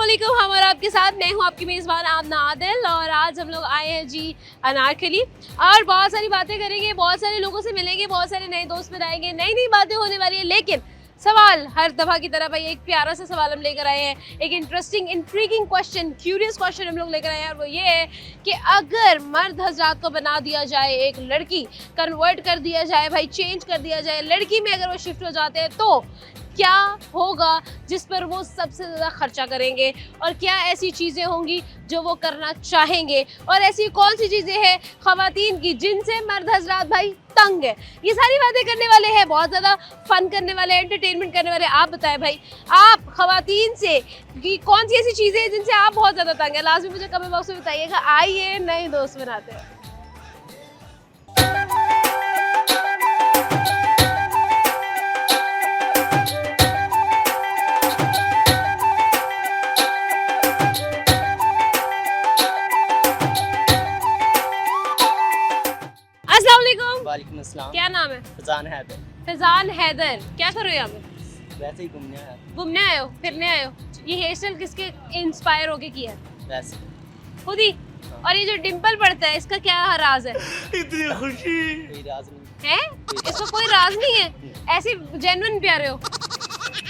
अस्सलामुअलैकुम, हम और आपके साथ मैं हूँ आपकी मेज़बान आमना आदिल और आज हम लोग आए हैं जी अनारकली और बहुत सारी बातें करेंगे, बहुत सारे लोगों से मिलेंगे, बहुत सारे नए दोस्त बनाएंगे, नई नई बातें होने वाली है। लेकिन सवाल हर दफ़ा की तरह भाई एक प्यारा सा सवाल हम लेकर आए हैं, एक interesting intriguing question, curious question हम लोग लेकर आए हैं और वो ये है कि अगर मर्द हजरात को बना दिया जाए एक लड़की, कन्वर्ट कर दिया जाए भाई, चेंज कर दिया जाए, लड़की में अगर वो शिफ्ट हो जाते हैं तो क्या होगा जिस पर वो सबसे ज़्यादा खर्चा करेंगे और क्या ऐसी चीज़ें होंगी जो वो करना चाहेंगे और ऐसी कौन सी चीज़ें हैं ख़वातीन की जिनसे मर्द हजरात भाई तंग है। ये सारी बातें करने वाले हैं, बहुत ज़्यादा फन करने वाले, एंटरटेनमेंट करने वाले। आप बताएं भाई, आप ख़वातीन से कि कौन सी ऐसी चीज़ें हैं जिनसे आप बहुत ज़्यादा तंग है। लास्ट में मुझे कमेंट बॉक्स में बताइएगा। आइए नए दोस्त बनाते हैं। अस्सलाम वालेकुम। वालेकुम अस्सलाम। क्या नाम है? फैजान हैदर। फैजान हैदर। क्या कर रहे हो यहाँ पे? वैसे ही घूमने आया। घूमने आए हो, फिरने आए हो? ये हेयर स्टाइल किसके इंस्पायर होके किया है? वैसे खुद ही? और ये जो डिंपल पड़ता है इसका क्या राज है? इतनी खुशी। कोई राज नहीं है? इसका कोई राज नहीं है? ऐसे जेन्युइन प्यारे हो?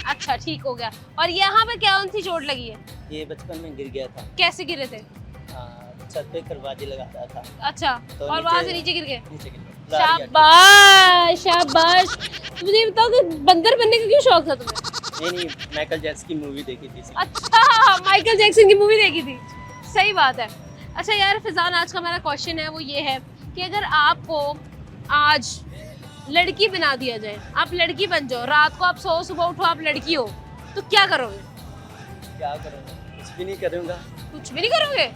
अच्छा ठीक हो गया। और यहाँ पे क्या उनसी चोट लगी है? ये बचपन में गिर गया था। कैसे गिरे थे? छत पे करवाजी लगाता था। अच्छा, तो और वहाँ से नीचे गिर गए? नीचे गिर गया। शाबाश शाबाश। मुझे बताओ कि बंदर बनने का क्यों शौक था तुम्हें? नहीं माइकल जैक्सन की मूवी देखी थी। अच्छा, माइकल जैक्सन की मूवी देखी थी, सही बात है। अच्छा यार फैजान, आज का हमारा क्वेश्चन है वो ये है कि अगर आपको आज लड़की बना दिया जाए, आप लड़की बन जाओ, रात को आप सो, सुबह उठो आप लड़की हो, तो क्या करोगे? क्या करूँगा? कुछ भी नहीं करूँगा। कुछ भी नहीं करोगे?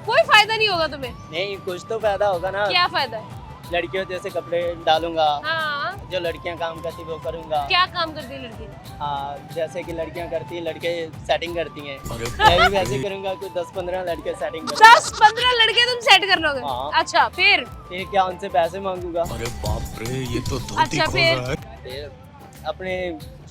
कोई फायदा नहीं होगा तुम्हें? नहीं, कुछ तो फायदा होगा ना। क्या फायदा है? लड़कियों जैसे कपड़े डालूंगा। हाँ, जो लड़कियां काम करती वो करूंगा। क्या काम करती है लड़की? जैसे कि लड़कियां करती हैं, लड़के सेटिंग करती हैं, मैं भी वैसे करूंगा। कुछ 10-15 लड़के सेटिंग 10-15 लड़के तुम सेट कर लोगे? हाँ। अच्छा फिर क्या उनसे पैसे मांगूंगा? अरे बाप रे, ये तो धोती अच्छा, खोल फिर? रहा है। फिर अपने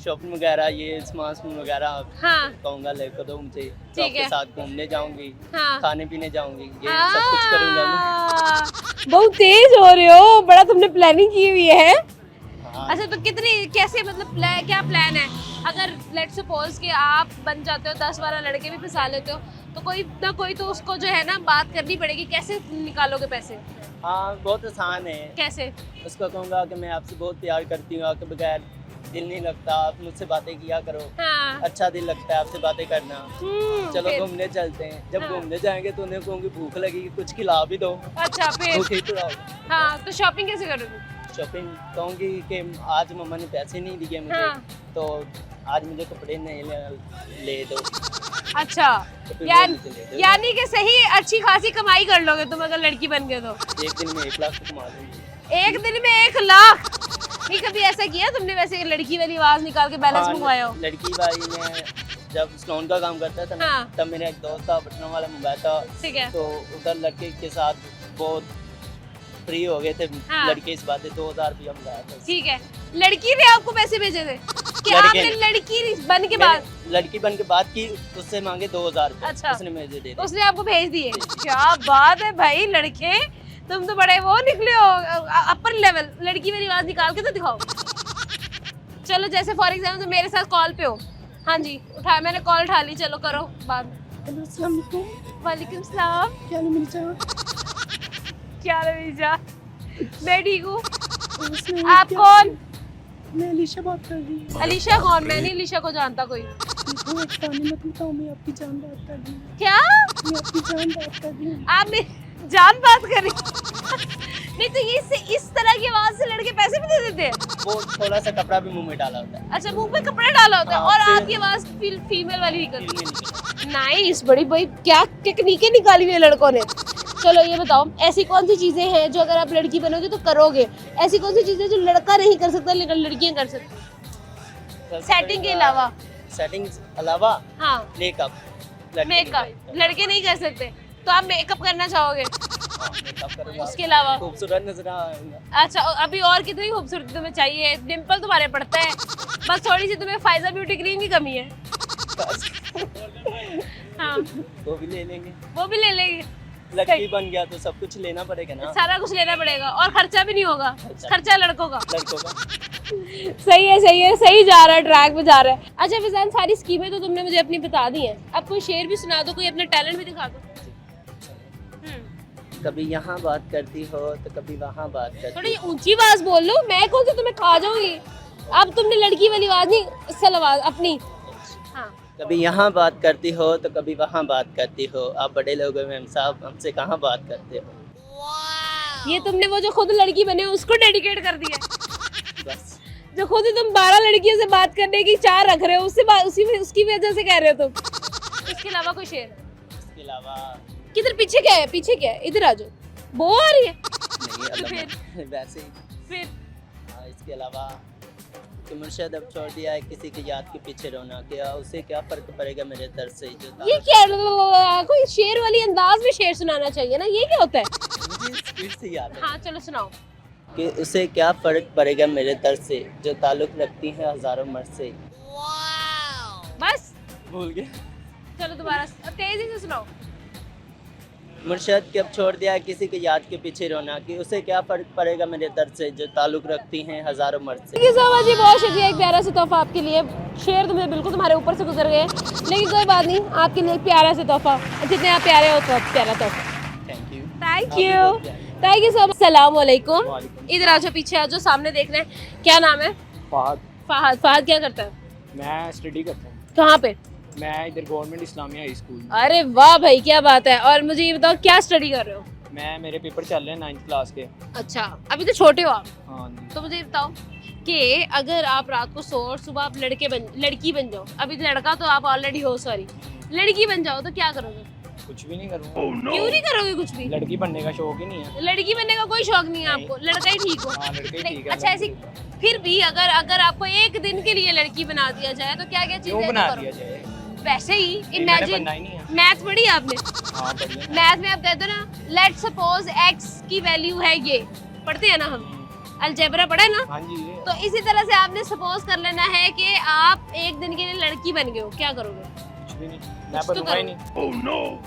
शॉपिंग वगैरह, ये स्मार्टफोन वगैरह हाँ कहूँगा लेकर दो मुझे। तो ठीक आपके है। साथ घूमने जाऊंगी, हाँ खाने पीने जाऊंगी, ये सब कुछ करूंगा मैं। बहुत तेज हो रहे हो, बड़ा तुमने प्लानिंग की हुई है। हाँ। अच्छा तो कितनी, कैसे मतलब क्या प्लान है? अगर लेट्स सपोज कि आप बन जाते हो, 10-12 लड़के भी फंसा लेते हो, तो कोई ना कोई तो उसको जो है ना बात करनी पड़ेगी। कैसे निकालोगे पैसे? हाँ, बहुत आसान है। कैसे? उसको कहूँगा कि मैं आपसे बहुत प्यार करती हूँ, आपके बगैर दिल नहीं लगता, आप मुझसे बातें किया करो। हाँ अच्छा दिल लगता है आपसे बातें करना। चलो फिर? घूमने चलते हैं। जब हाँ। घूमने जाएंगे तो उन्हें कहूँगी भूख लगी, कुछ खिला भी दो। अच्छा फिर? भूख ही तो हाँ तो शॉपिंग कैसे करोगे? शॉपिंग कहूँगी कि आज मम्मा ने पैसे नहीं दिए मुझे, हाँ। तो आज मुझे कपड़े नहीं ले दो। अच्छा तो फिर यानी वो मुझे ले दो। यानी कि सही अच्छी खासी कमाई कर लोगे तुम अगर लड़की बन गए तो? एक दिन में 1 लाख तो कमा लूंगी। एक दिन में 1 लाख? नहीं कभी ऐसा किया तुमने वैसे लड़की वाली आवाज निकाल के बैलेंस हाँ, मंगवाया हो? लड़की भाई मैं जब स्टोन का काम करता था ना, हाँ। तब मेरा एक दोस्त था, पटना वाला मुंबई था, ठीक है। तो उधर लड़के के साथ बहुत फ्री हो गए थे। हाँ। लड़के इस बात 2000 रुपया मंगाया था। ठीक है, लड़की ने आपको पैसे भेजे थे कि लड़के आपने ने। लड़की बन के बाद? मैंने लड़की बन के बाद की, उससे मांगे 2000 रुपये। अच्छा। उसने मुझे दे दिए। उसने आपको भेज दिए? क्या बात है भाई, लड़के तुम तो बड़े वो निकले हो, अपर लेवल। लड़की वाली आवाज निकाल के तो दिखाओ। चलो जैसे फॉर एग्जाम्पल मेरे साथ कॉल पे हो, हाँ जी उठा, मैंने कॉल उठा ली, चलो करो बात। अस्सलाम वालेकुम। वालेकुम सलाम। क्या हाल है मेरी जान? क्या रवीजा? मैं ठीक हूँ। आप कौन? मैं अलीशा बात कर रही हूँ। अलीशा कौन? मैं नहीं अलीशा को जानता कोई। मत बताओ, मैं आपकी जान बात कर रही हूँ। क्या? मैं आपकी जान बात कर रही हूँ। आप मेरी जान बात कर रही? नहीं तो ये इस तरह की आवाज से लड़के पैसे भी दे देते हैं? वो थोड़ा सा कपड़ा भी मुंह में डाला होता है। अच्छा मुंह पे कपड़ा डाला होता है हाँ, और फिर- आपकी आवाज फीमेल वाली निकलती फिर ये निकला। है। नाइस, बड़ी बड़ी क्या टेक्निकें निकाली हुई है लड़कों ने। चलो ये बताओ, ऐसी कौन सी चीजें हैं जो अगर आप लड़की बनोगे तो करोगे? ऐसी कौन सी चीजें जो लड़का नहीं कर सकता लेकिन लड़कियां कर सकती? सेटिंग के अलावा? सेटिंग अलावा हाँ मेकअप। मेकअप लड़के नहीं कर सकते, तो आप मेकअप करना चाहोगे? मेकअप करूंगा, उसके अलावा? खूबसूरत नजर आएगा। अच्छा अभी और कितनी खूबसूरती तुम्हें चाहिए? डिंपल तुम्हारे पड़ता है, बस थोड़ी सी तुम्हें फायजा ब्यूटी क्रीम की कमी है। हाँ वो भी ले लेंगे। वो भी ले लेंगे। लड़की बन गया तो सब कुछ लेना पड़ेगा ना, सारा कुछ लेना पड़ेगा और खर्चा भी नहीं होगा, खर्चा लड़कों का। लड़कों का। सही है सही है, सही जा रहा है, ट्रैक पे जा रहा है। अच्छा फैजान, सारी स्कीमें तो तुमने मुझे अपनी बता दी हैं, अब कोई शेर भी सुना दो, कोई अपना टैलेंट भी दिखा दो। कभी यहाँ बात करती हो तो कभी वहाँ बात करती थोड़ी ऊंची आवाज बोल लो, मैं कौन सा तुम्हें खा जाऊंगी। अब तुमने लड़की वाली आवाज नहीं, असल आवाज अपनी। हाँ कभी यहाँ बात करती हो तो कभी वहाँ बात करती हो, आप बड़े लोग हो मैम साहब, हमसे कहाँ बात करते हो। ये तुमने वो जो खुद लड़की बने हो उसको डेडिकेट कर दिया। बस जो खुद ही तुम 12 लड़कियों से बात करने की चाह रख रहे हो, उसकी वजह से कह रहे हो तुम। इसके अलावा कोई शेर? इसके अलावा किधर पीछे क्या है, पीछे क्या है, इधर आ जाओ, बो आ रही है। नहीं, वैसे ही। फिर हाँ, इसके अलावा कि मुर्शद अब छोड़ दिया है किसी की याद के पीछे रोना, क्या उसे क्या फर्क पड़ेगा मेरे दर्द से, जो ये क्या, कोई शेर वाली अंदाज में शेर सुनाना चाहिए ना, ये क्या होता है? मुझे स्पीड से याद है हाँ चलो सुनाओ। कि उसे क्या फर्क पड़ेगा मेरे दर्द से, जो ताल्लुक रखती है हजारों मर्द से। बस भूल गया। चलो दोबारा तेजी से सुनाओ। मुर्शद के अब छोड़ दिया है किसी की याद के पीछे रोना, कि उसे क्या फर्क पड़ेगा मेरे दर्द से, जो ताल्लुक रखती हैं हजारों मर्द से। जी बहुत शुक्रिया, एक प्यारा सा तोहफा आपके लिए। शेर तो मुझे बिल्कुल तुम्हारे ऊपर से गुजर गए, लेकिन कोई बात नहीं, आपके लिए एक प्यारा सा तोहफा, जितने आप प्यारे हो तो प्यारा तोहफा। Thank you. Thank you so much. सलाम वालेकुम। इधर आ जाओ, पीछे आ जाओ, सामने देखना है। क्या नाम है? फहद। फहद। फहद क्या करता है? मैं स्टडी करता हूँ। कहाँ पे? मैं इधर गवर्नमेंट इस्लामिया हाई स्कूल। अरे वाह भाई, क्या बात है। और मुझे ये बताओ, क्या स्टडी कर रहे हो? मैं मेरे पेपर चल रहे हैं 9th क्लास के। अच्छा, अभी तो छोटे हो आप। हाँ जी। तो मुझे ये बताओ कि अगर आप रात को सो और सुबह आप लड़की बन जाओ, अभी लड़का तो आप ऑलरेडी हो, सॉरी, लड़की बन जाओ तो क्या करोगे? कुछ भी नहीं करूँगा। क्यों नहीं करोगे कुछ भी? लड़की बनने का शौक ही नहीं है। लड़की बनने का कोई शौक नहीं है आपको, लड़का ही ठीक हो। हाँ लड़का ही नहीं, ठीक है। अच्छा ऐसी फिर भी अगर आपको एक दिन के लिए लड़की बना दिया जाए तो क्या क्या क्यों चीजें बना करोगे? दिया जाए? वैसे ही मैंने इमेजिन, बनना ही नहीं है। मैथ पढ़ी है आपने? हाँ बढ़िया। मैथ में आप दे दो ना, लेट सपोज x की वैल्यू है ये, पढ़ते हैं ना हम, अलजेब्रा पढ़े ना। हाँ जी। तो इसी तरह से आपने सपोज कर लेना है कि आप एक दिन के लिए लड़की बन गए हो, क्या करोगे? कुछ भी नहीं, कुछ मैं तो बनूंगा ही करो। नहीं।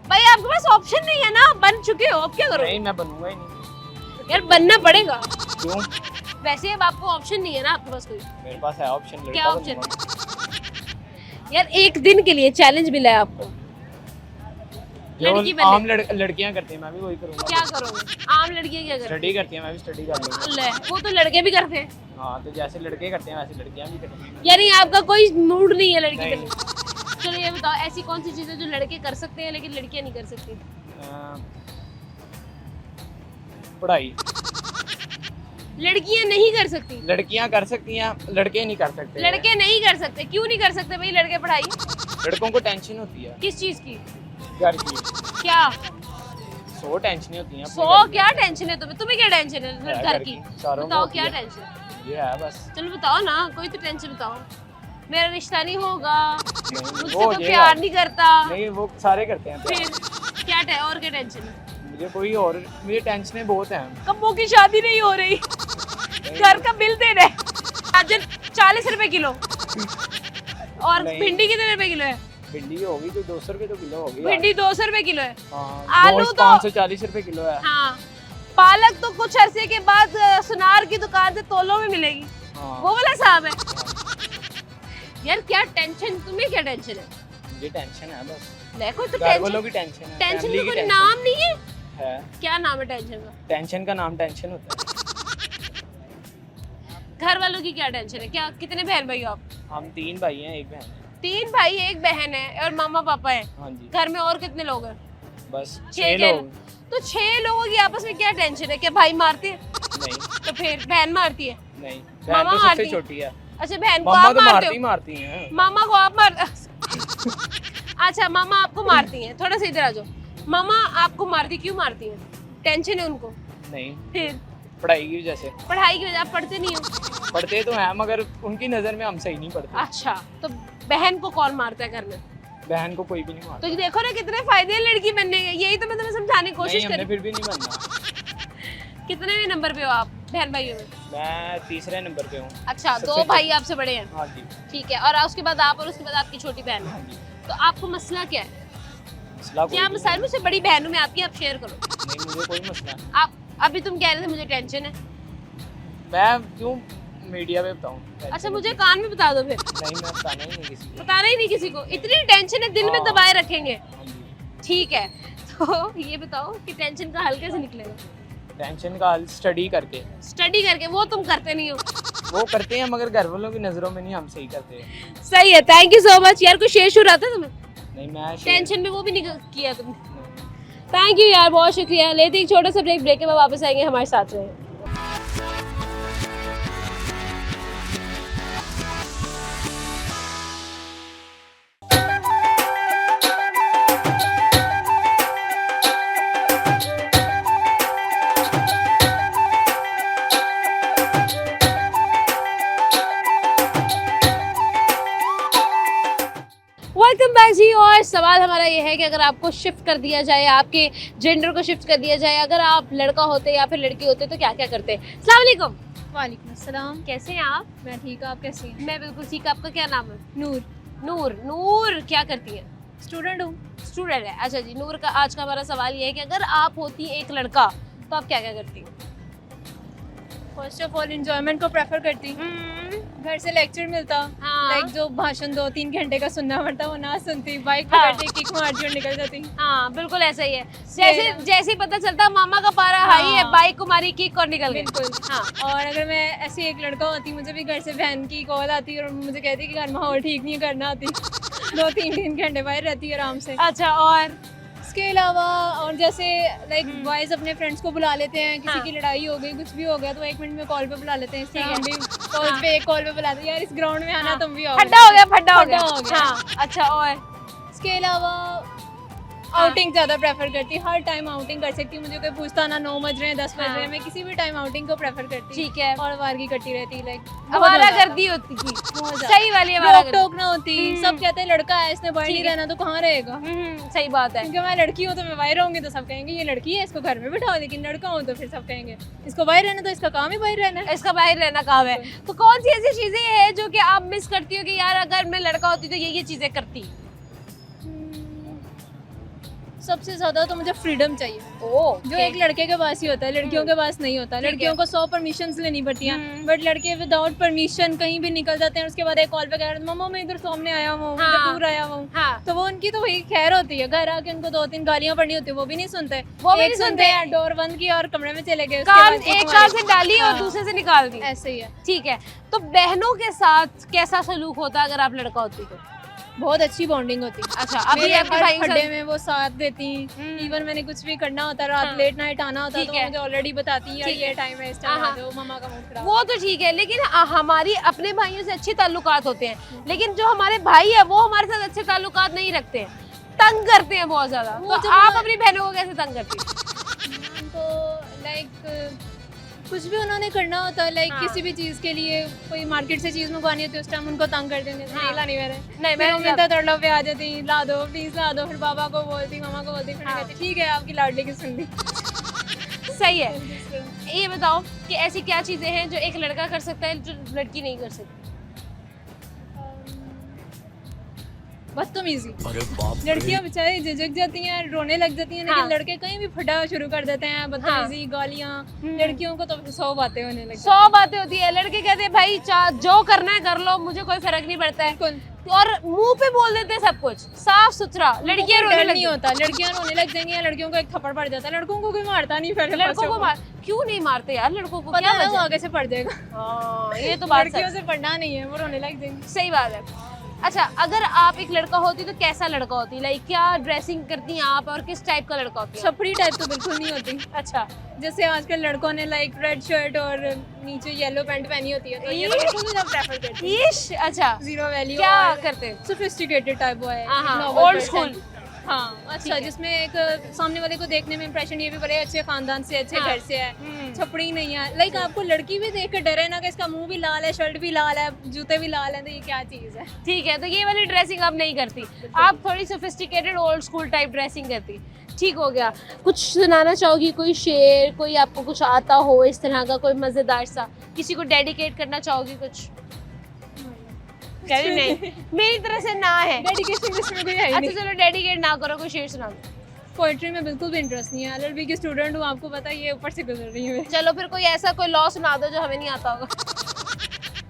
भाई आपके पास ऑप्शन नहीं है ना, बन चुके हो, अब क्या करोगे? नहीं मैं बनूंगा ही नहीं। यार बनना पड़ेगा। क्यों? वैसे अब आपको ऑप्शन नहीं है ना आपके पास कोई। मेरे पास है ऑप्शन। क्या ऑप्शन? यार एक दिन के लिए चैलेंज मिला है आपको, लड़की जो आम बनने। लड़कियां करती हैं मैं भी वही करूंगा। क्या करोगे? आम लड़कियां क्या करती स्टडी करती हैं, मैं भी स्टडी कर लूंगा। ले, वो तो लड़के भी करते हैं। हाँ तो जैसे लड़के करते हैं वैसे लड़कियां भी करती हैं। यानी आपका कोई मूड नहीं है लड़की नहीं। बनने का। चलो ये बताओ, ऐसी कौन सी चीजें जो लड़के कर सकते हैं लेकिन लड़कियां नहीं कर सकती? पढ़ाई लड़कियां नहीं कर सकती? लड़कियां कर सकती हैं, लड़के नहीं कर सकते। लड़के नहीं कर सकते, क्यों नहीं कर सकते भाई लड़के पढ़ाई? लड़कों को टेंशन होती है किस चीज की? घर की। क्या 100 टेंशन होती हैं। सो क्या टेंशन है तुम्हें? तुम्हें क्या टेंशन है घर की? सारों को बताओ होती क्या है। टेंशन? ये है बस। चलो बताओ ना, कोई तो टेंशन बताओ। मेरा रिश्ता नहीं होगा, मुझसे वो तो ये प्यार है। नहीं करता, नहीं वो सारे करते हैं प्यार। फिर क्या और क्या टेंशन है? मुझे कोई और, मुझे टेंशनें बहुत हैं। कब्बों की शादी नहीं हो रही, घर का बिल दे रहे, गाजर 40 रुपए किलो, और नहीं। भिंडी कितने रुपए किलो है? भिंडी होगी तो 200 रुपए तो किलो होगी। भिंडी 200 रुपए किलो है। हाँ, आलू गोश्त तो 540 रुपए किलो है। हाँ, पालक तो कुछ अरसे के बाद सुनार की दुकान से तोलों में मिलेगी, हाँ। वो वाला साहब है। यार क्या टेंशन, तुम्हें क्या टेंशन है? मुझे टेंशन है बस। देखो तो घर वालों टेंशन, की टेंशन है। टेंशन फैमिली का की कोई टेंशन नाम नहीं है। है। क्या नाम है टेंशन का? टेंशन का नाम टेंशन होता है। घर वालों की क्या टेंशन है? क्या कितने बहन भाई हो आप? हम 3 भाई हैं, 1 बहन है। 3 भाई 1 बहन है और मामा पापा है। हाँ जी। घर में और कितने लोग हैं? बस 6 6 जन। लोग। तो 6 लोगों की आपस में क्या टेंशन है? क्या भाई मारते हैं? नहीं तो फिर बहन मारती है? नहीं, मामा बहन तो मारती सबसे है। छोटी है। अच्छा बहन को मम्मा आप तो मारते मारती हो? मारती हैं। मामा को आप मार अच्छा मामा आपको मारती हैं, थोड़ा सा इधर आ जाओ। मामा आपको मारती, क्यों मारती हैं? टेंशन है उनको? नहीं, फिर पढ़ाई की वजह से। पढ़ाई की वजह, आप पढ़ते नहीं हो? पढ़ते तो हैं मगर उनकी नजर में हम सही नहीं पढ़ते। अच्छा, तो बहन को कौन मारता है घर में? बहन को कोई भी नहीं मारता। तो देखो ना कितने फायदे हैं लड़की बनने के, यही तो मैं तुम्हें समझाने की कोशिश नहीं, कर हमने रही फिर भी नहीं बनना। हूँ। कितने नंबर पे हो आप बहन भाइयों में? मैं 3रे नंबर पे हूँ। अच्छा, सबसे 2 भाई आपसे बड़े हैं? हाँ जी। ठीक है, और उसके बाद आप और उसके बाद आपकी छोटी बहन हाँ है। जी। तो आपको मसला क्या है? मसला कोई क्या नहीं मसाइल मुझसे बड़ी बहन हूं मैं आपकी, आप शेयर करो। नहीं, मुझे कोई मसला नहीं। आप अभी तुम कह रहे थे मुझे टेंशन है। मैं क्यों मीडिया पे बताऊं? अच्छा मुझे कान में बता दो फिर। नहीं, मैं बताना ही नहीं किसी को। बताना ही नहीं किसी को, इतनी टेंशन है दिल में हाँ। दबाए रखेंगे। हाँ जी। ठीक है, तो ये बताओ कि टेंशन का हल कैसे निकलेगा? टेंशन का हल स्टडी करके। स्टडी करके, वो तुम करते नहीं हो। वो करते हैं मगर घर वालों की नजरों में नहीं, हम सही करते हैं। सही है, थैंक यू सो मच यार। कुछ शेर शुरू आता है तुम्हें? नहीं, मैं टेंशन में वो भी नहीं किया तुमने। थैंक यू यार, बहुत शुक्रिया। लेते एक छोटा सा ब्रेक के बाद वापस आएंगे, हमारे साथ रहे। वेलकम बैक जी। और सवाल हमारा ये है कि अगर आपको शिफ्ट कर दिया जाए, आपके जेंडर को शिफ्ट कर दिया जाए, अगर आप लड़का होते या फिर लड़की होते तो क्या क्या करते? अस्सलाम वालेकुम। वालेकुम अस्सलाम। कैसे हैं आप? मैं ठीक हूँ, आप कैसी हैं? मैं बिल्कुल ठीक। आपका क्या नाम है? नूर। नूर। नूर क्या करती है? स्टूडेंट हूँ। स्टूडेंट है। अच्छा जी, नूर का आज का हमारा सवाल ये है कि अगर आप होती एक लड़का तो आप क्या क्या करती? फर्स्ट ऑफ ऑल एंजॉयमेंट को प्रेफर करती। घर से लेक्चर मिलता, हाँ। लाइक जो भाषण 2-3 घंटे का सुनना पड़ता वो ना सुनती, बाइक हाँ। पकड़ती, किक मारती और निकल जाती। हाँ बिल्कुल ऐसा ही है। जैसे जैसे ही पता चलता मामा का पारा हाई है, हाँ। बाइक को मारी किक और निकल गए। बिल्कुल। हाँ। और अगर मैं ऐसी एक लड़का होती, मुझे भी घर से बहन की कॉल आती और मुझे कहती कि घर माहौल ठीक नहीं करना आती 2-3 घंटे बाहर रहती है आराम से। अच्छा, और इसके अलावा और जैसे लाइक बॉयज अपने फ्रेंड्स को बुला लेते हैं, किसी हाँ। की लड़ाई हो गई, कुछ भी हो गया तो 1 मिनट में कॉल पे बुला लेते हैं। इस तरह ठीक हम है। भी कॉल पे एक कॉल पे बुलाते हैं, यार इस ग्राउंड में आना, हाँ। तुम भी आओ। फड्डा हो गया, फड्डा हो फड्डा गया। हो गया। हाँ। अच्छा, और इसके अलावा आउटिंग ज्यादा प्रेफर करती, हर टाइम आउटिंग कर सकती। मुझे कोई पूछता ना 9 बज रहे हैं 10 बज रहे हैं, मैं किसी भी टाइम आउटिंग को प्रेफर करती। ठीक है। और वारगी करती रहती, लाइक आवारा गर्दी होती थी, बहुत ज्यादा। सही वाली आवारा रोक टोक ना होती। सब कहते हैं लड़का है, इसने बाहर ठीक नहीं है। रहना, तो कहाँ रहेगा? सही बात है। क्योंकि मैं लड़की हूँ तो मैं बाहर रहूंगी तो सब कहेंगे ये लड़की है, इसको घर में बिठाओ। लेकिन लड़का हूँ तो फिर सब कहेंगे इसको बाहर रहना, तो इसका काम ही बाहर रहना है। इसका बाहर रहना काम है। तो कौन सी ऐसी चीजें हैं जो कि आप मिस करती हो कि यार अगर मैं लड़का होती तो ये चीजें करती? सबसे ज्यादा तो मुझे फ्रीडम चाहिए, जो एक लड़के के पास ही होता है, लड़कियों के पास नहीं होता। ठीक है। लड़कियों को 100 परमिशंस लेनी पड़ती हैं, बट लड़के विदाउट परमिशन कहीं भी निकल जाते हैं। उसके बाद एक कॉल पे कह रहे हैं मम्मा मैं इधर सामने आया हूँ, हाँ। इधर दूर आया हूँ। हाँ। तो वो उनकी तो वही खैर होती है, घर आके उनको 2-3 गालियां पड़नी होती है, वो भी नहीं सुनते। वो भी एक नहीं सुनते। हैं, डोर बंद किया और कमरे में चले गए। उसके कान बाद एक हमारे- कान से डाली और हाँ। दूसरे से निकाल दी। ऐसे ही है। ठीक है। तो बहनों के साथ कैसा सलूक होता अगर आप लड़का होती तो? बहुत अच्छी बॉन्डिंग होती। अच्छा, अभी मेरे आपके हर भाई के खड्डे साथ- में वो साथ देती। इवन मैंने कुछ भी करना होता, रात हाँ। लेट नाइट आना होता, ठीक तो है। मुझे ऑलरेडी बताती यार ठीक ये है। टाइम है, इस टाइम हाँ। आ जाओ, मम्मा का मूड खराब। वो तो ठीक है, लेकिन हमारी अपने भाइयों से अच्छे ताल्लुकात होते हैं, लेकिन जो हमारे भाई है वो हमारे साथ अच्छे ताल्लुकात नहीं रखते हैं, तंग करते हैं बहुत ज्यादा। वो तो जब आप मैं- अपनी बहनों को कैसे तंग करती हैं? तो लाइक कुछ भी उन्होंने करना होता है, लाइक हाँ। किसी भी चीज़ के लिए कोई मार्केट से चीज़ मंगवानी होती है, उस टाइम उनको तंग कर देंगे। हाँ। नहीं लानी मैंने, नहीं, मैं मैं तो तड़ला पे आ जाती, ला दो प्लीज ला दो। फिर पापा को बोलती, मामा को बोलती, फिर हाँ। कहती ठीक है आपकी लाडली की सुन ली। सही है। ये बताओ कि ऐसी क्या चीजें हैं जो एक लड़का कर सकता है जो लड़की नहीं कर सकती? बदतमीजी। अरे बाप रे। लड़कियां बेचारी झिझक जाती हैं, रोने लग जाती हैं, लेकिन हाँ। लड़के कहीं भी फटा शुरू कर देते हैं, बदतमीजी, गालियां। लड़कियों को तो 100 बातें होने लगती 100 बातें होती है। लड़के कहते हैं भाई जो करना है कर लो, मुझे कोई फर्क नहीं पड़ता है, हैं। और मुंह पे बोल देते हैं सब कुछ साफ सुथरा। लड़कियां रोने डर लगती नहीं होता, लड़कियां रोने लग जाएंगी या लड़कियों को एक थप्पड़ पड़ जाता है। लड़कों को कोई मारता नहीं, फिर लड़कों को मार क्यों नहीं मारते यार? लड़कों को पता क्या है वो वजह? आगे से पड़ जाएगा। हाँ, ये तो बात लड़कियों सच- से पढ़ना नहीं है, वो रोने लग जाएंगी। सही बात है। अच्छा, अगर आप एक लड़का होती तो कैसा लड़का होती? लाइक क्या ड्रेसिंग करती हैं आप और किस टाइप का लड़का होती है? छपरी टाइप तो बिल्कुल नहीं होती। अच्छा, जैसे आजकल लड़कों ने लाइक रेड शर्ट और नीचे येलो पैंट पहनी होती है, तो ये तो बिल्कुल भी प्रेफर करती है। ईश, अच्छा जीरो वैल्यू क्या और करते हैं? सोफिस्टिकेटेड टाइप वो है, हाँ, noble ओल्ड person। स्कूल। हाँ, अच्छा, ठीक है। जिसमें एक सामने वाले को देखने में इंप्रेशन ये भी बड़े अच्छे खानदान से, अच्छे हाँ। घर से है, छपड़ी नहीं है। लाइक आपको लड़की भी देख कर डरे ना कि इसका मुंह भी लाल है, शर्ट भी लाल है, जूते भी लाल है, तो ये क्या चीज़ है। ठीक है, तो ये वाली ड्रेसिंग आप नहीं करती, आप थोड़ी sophisticated old school type dressing करती। ठीक हो गया। कुछ सुनाना चाहोगी, कोई शेर, कोई आपको कुछ आता हो इस तरह का, कोई मज़ेदार सा, किसी को डेडिकेट करना चाहोगी कुछ? कह रही नहीं, मेरी तरफ से ना है। डेडिकेशन लिस्ट में कोई है ही अच्छा नहीं। चलो डेडिकेट ना करो, कोई शेर सुना दो। पोएट्री में बिल्कुल भी इंटरेस्ट नहीं है, एलएलबी की स्टूडेंट हूँ, आपको पता है, ये ऊपर से गुजर रही हूँ। चलो फिर कोई ऐसा कोई लॉ सुना दो जो हमें नहीं आता होगा।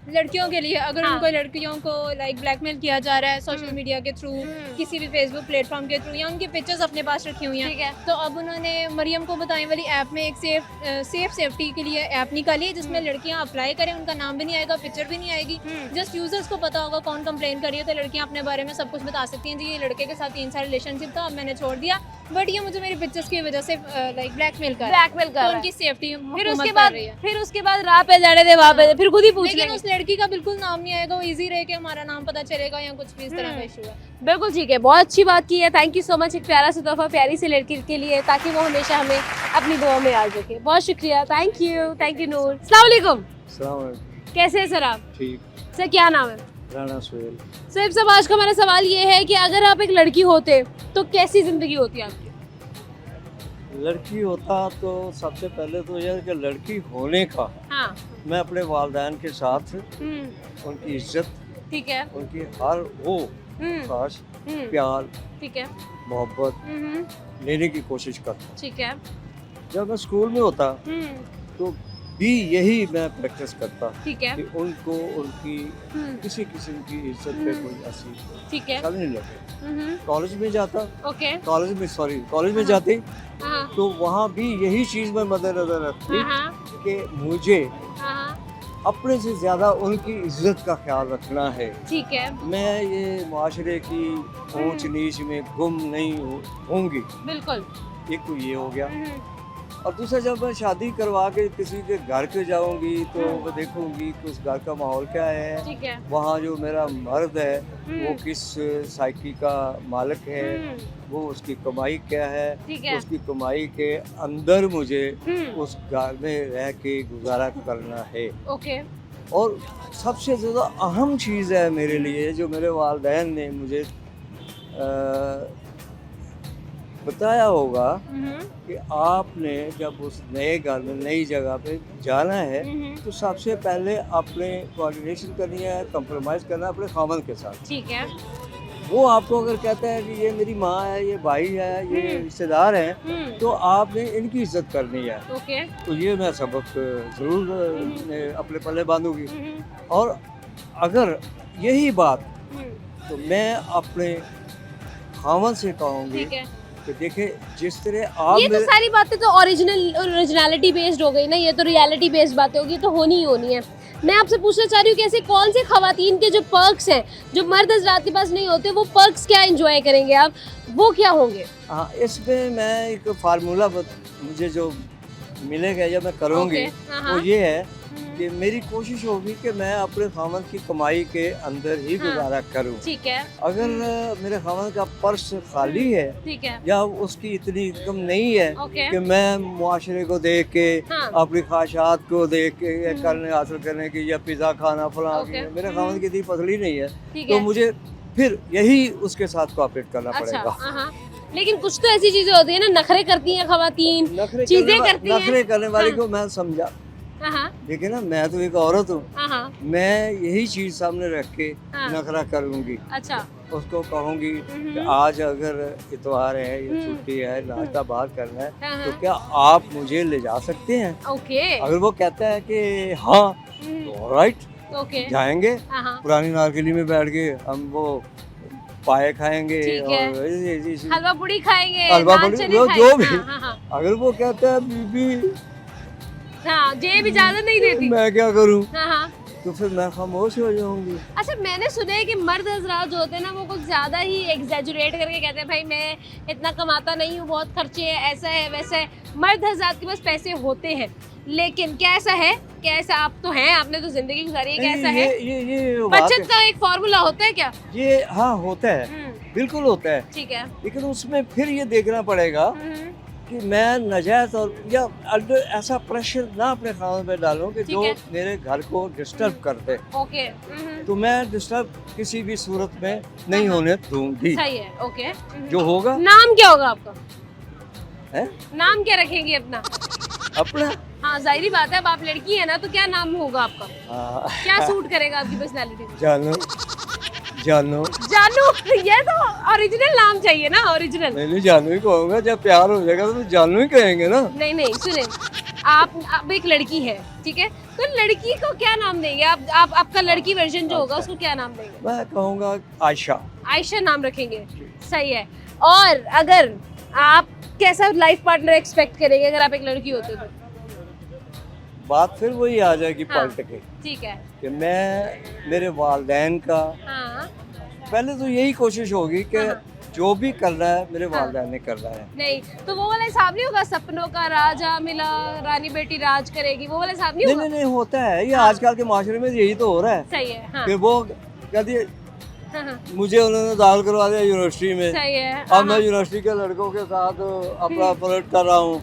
लड़कियों के लिए अगर हाँ। उनको लड़कियों को लाइक ब्लैकमेल किया जा रहा है सोशल मीडिया के थ्रू, किसी भी फेसबुक प्लेटफॉर्म के थ्रू, या उनकी पिक्चर्स अपने पास रखी हुई ठीक हैं, है। तो अब उन्होंने मरियम को बताएं वाली ऐप में एक सेफ्टी के लिए ऐप निकाली है जिसमें लड़कियां अप्लाई करें, उनका नाम भी नहीं आएगा, पिक्चर भी नहीं आएगी, जस्ट यूजर्स को पता होगा कौन कंप्लेन करी है, तो लड़कियां अपने बारे में सब कुछ बता सकती हैं। जी ये लड़के के साथ 3 साल रिलेशनशिप था, अब मैंने छोड़ दिया, बट ये मुझे मेरी पिक्चर्स की वजह से लाइक ब्लैकमेल कर रहा है। ब्लैकमेल कर तो रहा है। उनकी सेफ्टी फिर उसके बाद राह पे जाने दे, वहाँ पे फिर खुद ही पूछ लेकिन लेंगे। उस लड़की का बिल्कुल नाम नहीं आएगा, वो इजी रहे कि हमारा नाम पता चलेगा या कुछ भी इस तरह का इशू है। बिल्कुल ठीक है, बहुत अच्छी बात की है। थैंक यू सो मच, एक प्यारा सा तोहफा प्यारी सी लड़की के लिए, ताकि वो हमेशा हमें अपनी दुआ में याद रखे। बहुत शुक्रिया, थैंक यू नूर। अस्सलाम वालेकुम, कैसे हैं सर आप? ठीक। सर क्या नाम है? राणा सोहेल। सर सब आज का हमारा सवाल ये है कि अगर आप एक लड़की होते तो कैसी जिंदगी होती आपकी? लड़की होता तो सबसे पहले तो यह कि लड़की होने का हाँ। मैं अपने वालिदैन के साथ हम्म, उनकी इज्जत, ठीक है। उनकी हर वो खास प्यार, ठीक है। मोहब्बत लेने की कोशिश करता। ठीक है। जब मैं स्कूल में होता तो भी यही मैं प्रैक्टिस करता ठीक है। कि उनको उनकी किसी किस्म की इज्जत पे कोई ऐसी ठीक है। चल नहीं लगे। कॉलेज में जाता, ओके। कॉलेज में जाते हाँ तो वहाँ भी यही चीज़ मैं मद्देनजर रखती हाँ कि मुझे हाँ, अपने से ज़्यादा उनकी इज्जत का ख्याल रखना है। ठीक है। मैं ये माशरे की ऊंच नीच में गुम नहीं होंगी। बिल्कुल। एक तो ये हो गया, और दूसरा जब मैं शादी करवा के किसी के घर पे जाऊंगी तो मैं देखूंगी कि उस घर का माहौल क्या है, ठीक है। वहाँ जो मेरा मर्द है वो किस साइकी का मालिक है, वो उसकी कमाई क्या है, ठीक है। उसकी कमाई के अंदर मुझे उस घर में रह के गुजारा करना है। ओके। और सबसे ज़्यादा अहम चीज़ है मेरे लिए जो मेरे वालिदैन ने मुझे बताया होगा कि आपने जब उस नए घर में नई जगह पे जाना है तो सबसे पहले अपने कोऑर्डिनेशन करनी है, कंप्रोमाइज़ करना है अपने खामन के साथ। ठीक है। वो आपको अगर कहता है कि ये मेरी माँ है, ये भाई है, ये रिश्तेदार हैं, तो आपने इनकी इज्जत करनी है। ओके। तो ये मैं सबक ज़रूर अपने पल्ले बांधूंगी। और अगर यही बात तो मैं अपने खामन से कहूँगी ठीक है। कि देखे जिस तरह आप ये तो सारी बातें तो ओरिजिनलिटी बेस्ड हो गई ना, ये तो रियलिटी बेस्ड बातें होगी, तो होनी ही होनी है। मैं आपसे पूछना चाह रही हूँ कि ऐसे कौन से खवातीन के जो पर्क्स हैं जो मर्द हजरात के पास नहीं होते, वो पर्क्स क्या एंजॉय करेंगे आप, वो क्या होंगे? हाँ, इसमें मैं एक फार्मूला मुझे जो मिलेगा या मैं करूँगी वो ये है कि मेरी कोशिश होगी कि मैं अपने खामन की कमाई के अंदर ही गुजारा करूँ। ठीक है। अगर मेरे खामन का पर्स खाली है ठीक है। या उसकी इतनी इनकम नहीं है ओके। कि मैं मुआशरे को देख के हाँ। अपनी ख्वाहिशात को देख के करने हासिल करने की या पिज़्ज़ा खाना फलां ओके। की, मेरे खामन की इतनी पतली नहीं है, ठीक तो है। मुझे फिर यही उसके साथ कोऑपरेट करना अच्छा। पड़ेगा। हाँ। लेकिन कुछ तो ऐसी चीजें होती है ना, नखरे करती हैं खवातीन, चीजें करती हैं। नखरे करने वाली हाँ। को मैं समझा, हाँ देखिए ना, मैं तो एक औरत हूँ, हाँ। मैं यही चीज सामने रख के हाँ। नखरा करूंगी। अच्छा। उसको कहूंगी कि आज अगर इतवार है या छुट्टी है, नाश्ता बाहर करना है, हाँ। तो क्या आप मुझे ले जा सकते हैं? ओके। अगर वो कहता है कि हाँ तो ऑलराइट, ओके। जाएंगे, हाँ। पुरानी नारकली में बैठ के हम वो पाए खाएंगे ठीक है। और हलवा पूड़ी खाएंगे, हलवा नान पूड़ी, चने जो खाएंगे। भी। हाँ। अगर वो कहता है बीबी हाँ, जेब इजाजत नहीं देती। मैं क्या करूं, हाँ। तो फिर मैं खामोश हो जाऊंगी। अच्छा, मैंने सुना है कि मर्द हजरात जो होते हैं ना, वो कुछ ज्यादा ही एग्जैजुरेट करके कहते हैं भाई मैं इतना कमाता नहीं हूँ, बहुत खर्चे है, ऐसा है वैसा है। मर्द हजरात के पास पैसे होते हैं, लेकिन क्या ऐसा है? क्या ऐसा आप तो हैं, आपने तो जिंदगी गुजारी है, क्या ऐसा है? ये बात बचत का एक फॉर्मूला होता है क्या? ये हाँ होता है, बिल्कुल होता है, ठीक है। लेकिन उसमें फिर ये देखना पड़ेगा कि मैं नजायज और या अंडर ऐसा प्रेशर ना अपने खामन पे डालूं कि जो मेरे घर को डिस्टर्ब कर दे। ओके। तो मैं डिस्टर्ब किसी भी सूरत में नहीं होने दूंगी। सही है। ओके। जो होगा। नाम क्या होगा आपका? है? नाम क्या रखेंगे अपना? अपना? हाँ, जाहिर बात है, अब आप लड़की है ना, तो क्या नाम होगा आपका? हाँ। क्या सूट करेगा आपकी पर्सनालिटी में? जानू। जानू। जानू, ये तो ओरिजिनल नाम चाहिए ना, ओरिजिनल। नहीं जानू ही कहूँगा, जब प्यार हो जाएगा तो जानू ही कहेंगे ना। नहीं नहीं सुने, आप अब एक लड़की है, ठीक है, तो लड़की को क्या नाम देंगे आप आपका लड़की वर्जन जो होगा उसको क्या नाम देंगे? मैं कहूँगा आयशा। आयशा नाम रखेंगे, सही है। और अगर आप कैसा लाइफ पार्टनर एक्सपेक्ट करेंगे अगर आप एक लड़की होते तो? बात फिर वही आ जाएगी हाँ। पलट के ठीक है। कि मैं मेरे वालिदैन का हाँ पहले तो यही कोशिश होगी कि हाँ। जो भी करना है मेरे हाँ। वालिदैन ने करना है। नहीं तो वो वाला हिसाब नहीं होगा, सपनों का राजा मिला रानी बेटी राज करेगी, वो वाला हिसाब नहीं नहीं होगा? नहीं नहीं होता है ये हाँ। आजकल के माशरे में यही तो हो रहा है सही है। हाँ कि वो कहती हाँ हाँ, मुझे उन्होंने दाखिल करवा दिया यूनिवर्सिटी में, सही है। अब मैं यूनिवर्सिटी के लड़कों के साथ अपना फ्लर्ट कर रहा हूँ